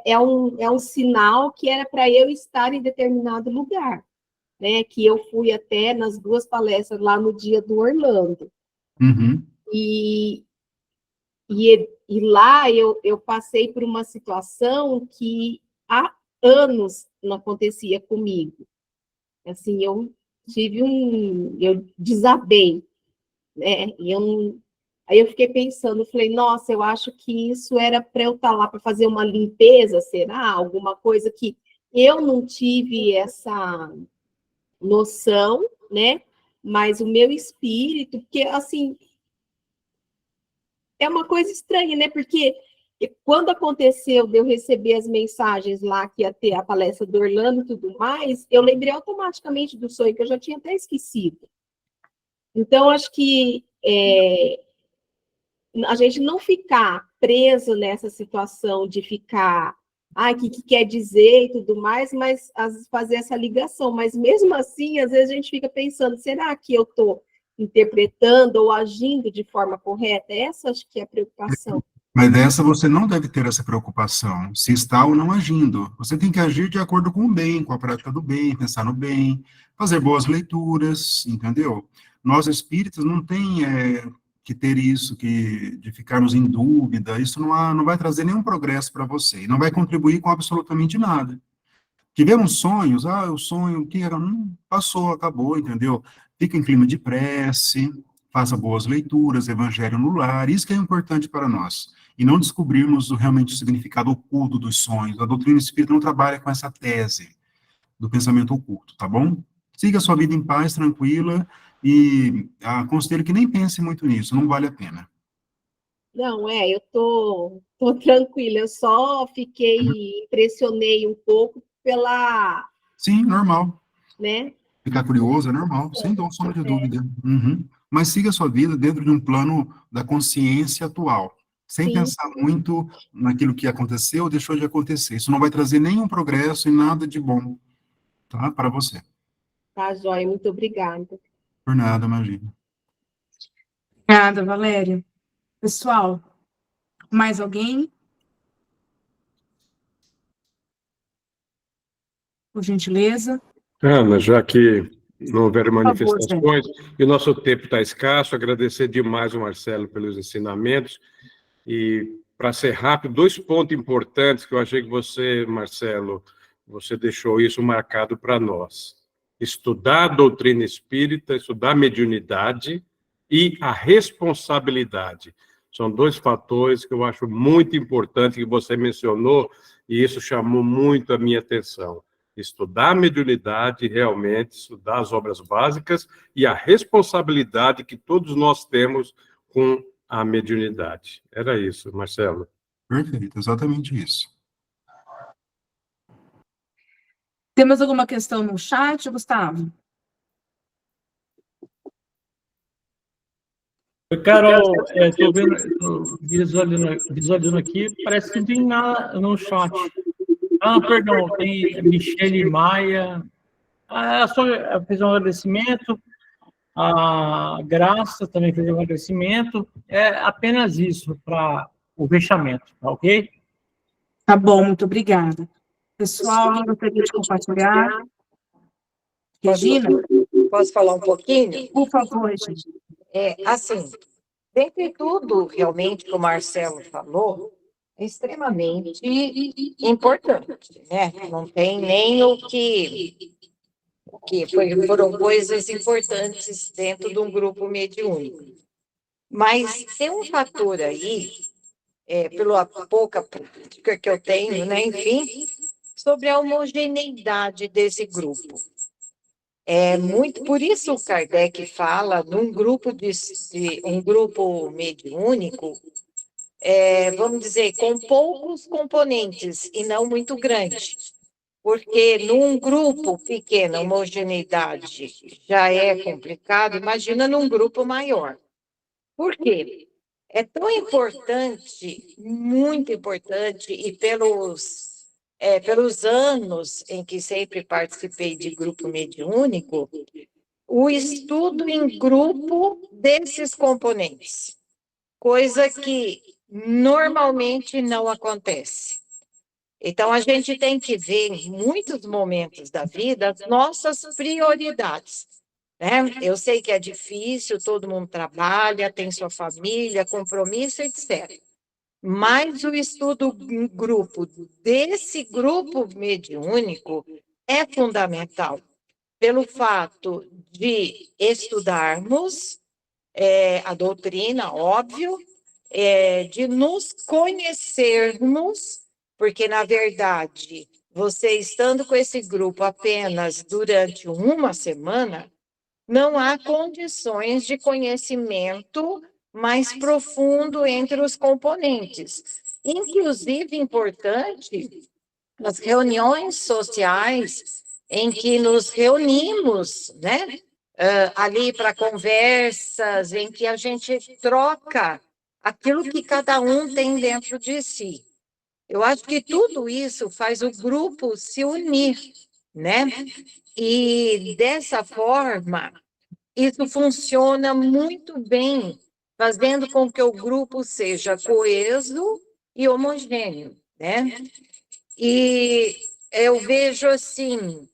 é um sinal que era para eu estar em determinado lugar, né? Que eu fui até nas 2 palestras lá no dia do Orlando. Uhum. E lá eu passei por uma situação que há anos não acontecia comigo. Assim, eu desabei, né? Aí eu fiquei pensando, falei, nossa, eu acho que isso era para eu estar lá para fazer uma limpeza, será? Alguma coisa que eu não tive essa noção, né? Mas o meu espírito, porque, assim, é uma coisa estranha, né? Porque quando aconteceu de eu receber as mensagens lá que ia ter a palestra do Orlando e tudo mais, eu lembrei automaticamente do sonho, que eu já tinha até esquecido. Então, acho que a gente não ficar preso nessa situação de ficar, o que quer dizer e tudo mais, mas fazer essa ligação. Mas mesmo assim, às vezes a gente fica pensando, será que eu estou interpretando ou agindo de forma correta? Essa acho que é a preocupação. Mas dessa você não deve ter essa preocupação, se está ou não agindo. Você tem que agir de acordo com o bem, com a prática do bem, pensar no bem, fazer boas leituras, entendeu? Nós espíritas não tem que ter isso, de ficarmos em dúvida, isso não vai trazer nenhum progresso para você, não vai contribuir com absolutamente nada. Tivemos sonhos, o sonho que era, passou, acabou, entendeu? Fica em clima de prece, faça boas leituras, evangelho no lar, isso que é importante para nós. E não descobrirmos realmente o significado oculto dos sonhos. A doutrina espírita não trabalha com essa tese do pensamento oculto, tá bom? Siga a sua vida em paz, tranquila, e aconselho que nem pense muito nisso, não vale a pena. Não, eu tô tranquila, eu só impressionei um pouco pela, Sim, normal. né? Ficar curioso é normal, sem sombra de dúvida. Uhum. Mas siga a sua vida dentro de um plano da consciência atual, sem Sim. pensar muito naquilo que aconteceu ou deixou de acontecer. Isso não vai trazer nenhum progresso e nada de bom, tá? Para você. Tá, joia, muito obrigada. Por nada, imagina. Obrigada, Valéria. Pessoal, mais alguém? Por gentileza. Ana, já que não houver Por favor, Zé. manifestações e o nosso tempo está escasso, agradecer demais o Marcelo pelos ensinamentos. E, para ser rápido, 2 pontos importantes que eu achei que você, Marcelo, você deixou isso marcado para nós. Estudar a doutrina espírita, estudar a mediunidade e a responsabilidade. São 2 fatores que eu acho muito importante que você mencionou, e isso chamou muito a minha atenção. Estudar a mediunidade, realmente, estudar as obras básicas e a responsabilidade que todos nós temos com a mediunidade. Era isso, Marcelo. Perfeito, exatamente isso. Temos alguma questão no chat, Gustavo? Carol, estou vendo, visualizando aqui, parece que não tem nada no chat. Ah, perdão, tem Michele Maia. Só fez um agradecimento. A Graça também fez um agradecimento. É apenas isso para o fechamento, tá ok? Tá bom, muito obrigada. Pessoal, alguém gostaria de compartilhar? Regina, Posso falar um pouquinho? por favor, Regina. Assim, dentre tudo, realmente, que o Marcelo falou, é extremamente importante, né? Não tem nem foram coisas importantes dentro de um grupo mediúnico. Mas tem um fator aí, pela pouca prática que eu tenho, né? Enfim, sobre a homogeneidade desse grupo. Muito por isso o Kardec fala num grupo um grupo mediúnico, vamos dizer, com poucos componentes e não muito grande. Porque num grupo pequeno, a homogeneidade já é complicado, imagina num grupo maior. Por quê? É tão importante, muito importante, e pelos anos em que sempre participei de grupo mediúnico, o estudo em grupo desses componentes, coisa que normalmente não acontece. Então, a gente tem que ver, em muitos momentos da vida, as nossas prioridades, né? Eu sei que é difícil, todo mundo trabalha, tem sua família, compromisso, etc. Mas o estudo em grupo, desse grupo mediúnico, é fundamental, pelo fato de estudarmos a doutrina, óbvio, de nos conhecermos, porque, na verdade, você estando com esse grupo apenas durante uma semana, não há condições de conhecimento mais profundo entre os componentes. Inclusive, importante, as reuniões sociais em que nos reunimos, né? Ali para conversas, em que a gente troca aquilo que cada um tem dentro de si. Eu acho que tudo isso faz o grupo se unir, né? E, dessa forma, isso funciona muito bem, fazendo com que o grupo seja coeso e homogêneo, né? E eu vejo, assim,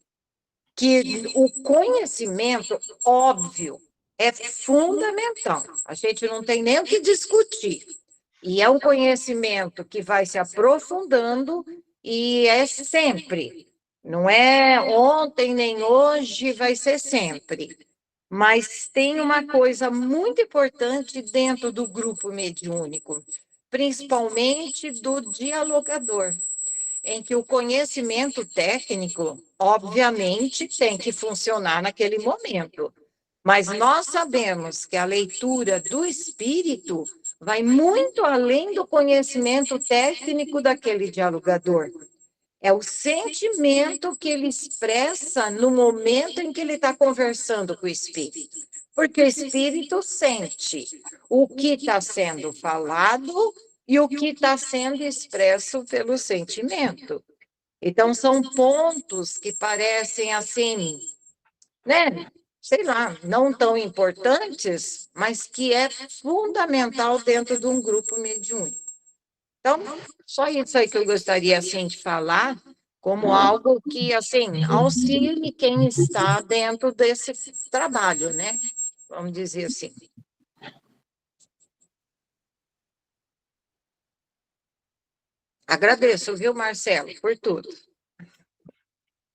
que o conhecimento, óbvio, é fundamental. A gente não tem nem o que discutir. E é um conhecimento que vai se aprofundando e é sempre. Não é ontem nem hoje, vai ser sempre. Mas tem uma coisa muito importante dentro do grupo mediúnico, principalmente do dialogador, em que o conhecimento técnico, obviamente, tem que funcionar naquele momento. Mas nós sabemos que a leitura do espírito vai muito além do conhecimento técnico daquele dialogador. É o sentimento que ele expressa no momento em que ele está conversando com o espírito. Porque o espírito sente o que está sendo falado e o que está sendo expresso pelo sentimento. Então, são pontos que parecem assim, né? Sei lá, não tão importantes, mas que é fundamental dentro de um grupo mediúnico. Então, só isso aí que eu gostaria, assim, de falar, como algo que, assim, auxilie quem está dentro desse trabalho, né? Vamos dizer assim. Agradeço, viu, Marcelo, por tudo.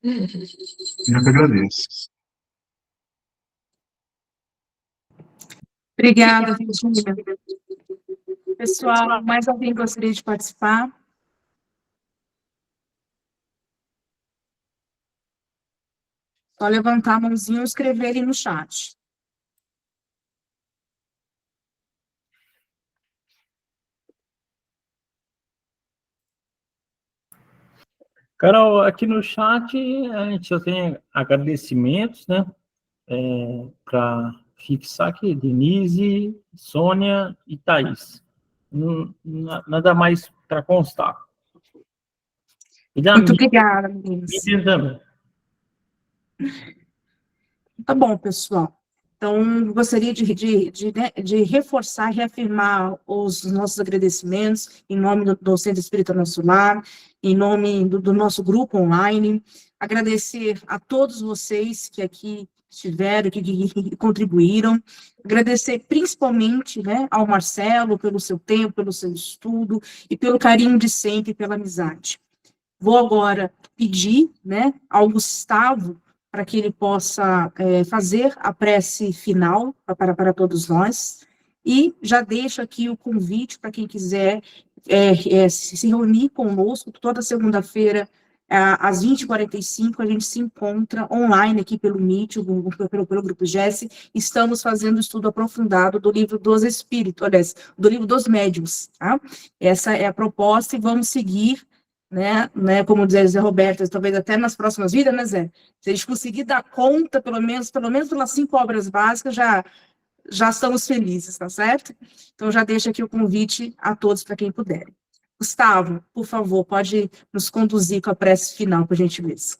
Eu que agradeço. Obrigada, Virgínia. Pessoal, mais alguém gostaria de participar? Só levantar a mãozinha ou escreverem no chat. Carol, aqui no chat a gente só tem agradecimentos, né? Para fixar aqui, Denise, Sônia e Thaís. Nada mais para constar. E da Muito minha, obrigada, meninas. também. Tá bom, pessoal. Então, gostaria de reforçar, reafirmar os nossos agradecimentos em nome do Centro Espírita Nosso Lar, em nome do nosso grupo online, agradecer a todos vocês que aqui estiveram, que contribuíram, agradecer principalmente, né, ao Marcelo pelo seu tempo, pelo seu estudo e pelo carinho de sempre, pela amizade. Vou agora pedir, né, ao Gustavo para que ele possa fazer a prece final para todos nós, e já deixo aqui o convite para quem quiser se reunir conosco, toda segunda-feira, às 20h45, a gente se encontra online aqui pelo Meet, pelo Grupo GES, estamos fazendo um estudo aprofundado do livro dos Espíritos, aliás, do livro dos Médiuns, tá? Essa é a proposta e vamos seguir, né, como diz Zé Roberto, talvez até nas próximas vidas, né, Zé? Se a gente conseguir dar conta, pelo menos pelas 5 obras básicas, já estamos felizes, tá certo? Então, já deixo aqui o convite a todos, para quem puder. Gustavo, por favor, pode nos conduzir com a prece final, por gentileza.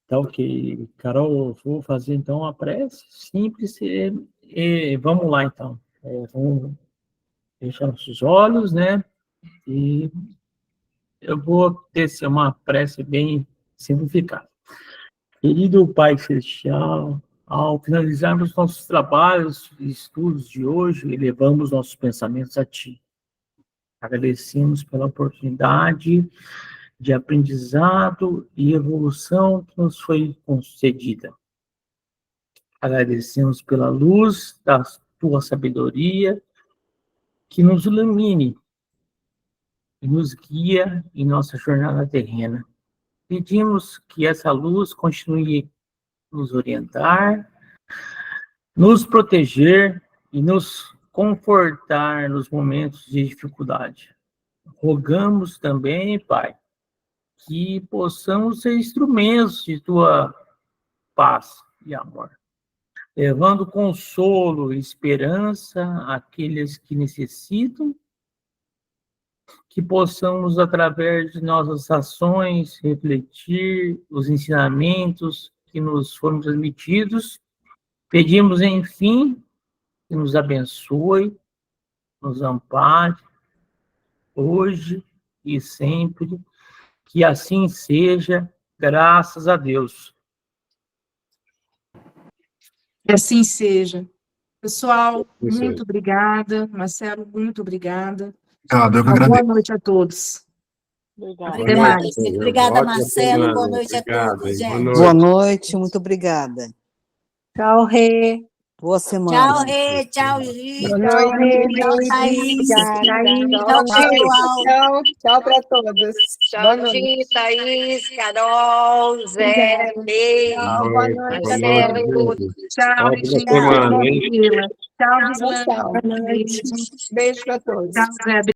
Tá ok. Carol, vou fazer então a prece simples e vamos lá então. Vamos fechar nossos olhos, né? E eu vou tecer uma prece bem simplificada. Querido Pai Celestial, ao finalizarmos nossos trabalhos e estudos de hoje, elevamos nossos pensamentos a Ti. Agradecemos pela oportunidade de aprendizado e evolução que nos foi concedida. Agradecemos pela luz da Tua sabedoria, que nos ilumine e nos guia em nossa jornada terrena. Pedimos que essa luz continue nos orientar, nos proteger e nos confortar nos momentos de dificuldade. Rogamos também, Pai, que possamos ser instrumentos de Tua paz e amor, levando consolo e esperança àqueles que necessitam, que possamos, através de nossas ações, refletir os ensinamentos que nos foram transmitidos. Pedimos, enfim, que nos abençoe, nos ampare, hoje e sempre, que assim seja, graças a Deus. Que assim seja. Pessoal, muito obrigada. Marcelo, muito obrigada. Obrigado, eu que Boa agradeço. noite a todos. Obrigada. Até mais. Obrigada, Marcelo. Boa noite a Obrigado, todos, hein? gente. Boa noite, muito obrigada. Tchau, Rê. Boa semana. Tchau, Rê. Tchau, Gi. Boa Tchau, noite, Tchau, Thaís. Tchau, pessoal. Tchau, tchau para todos. Boa Tchau, noite. Gi, Thaís, Carol, Zé, Ney, Tchau, boa noite. Marcelo. Tchau, Ótima Regina. semana, hein? Tchau, Tchau, Gislane. Beijo para todos. Tchau, Zé.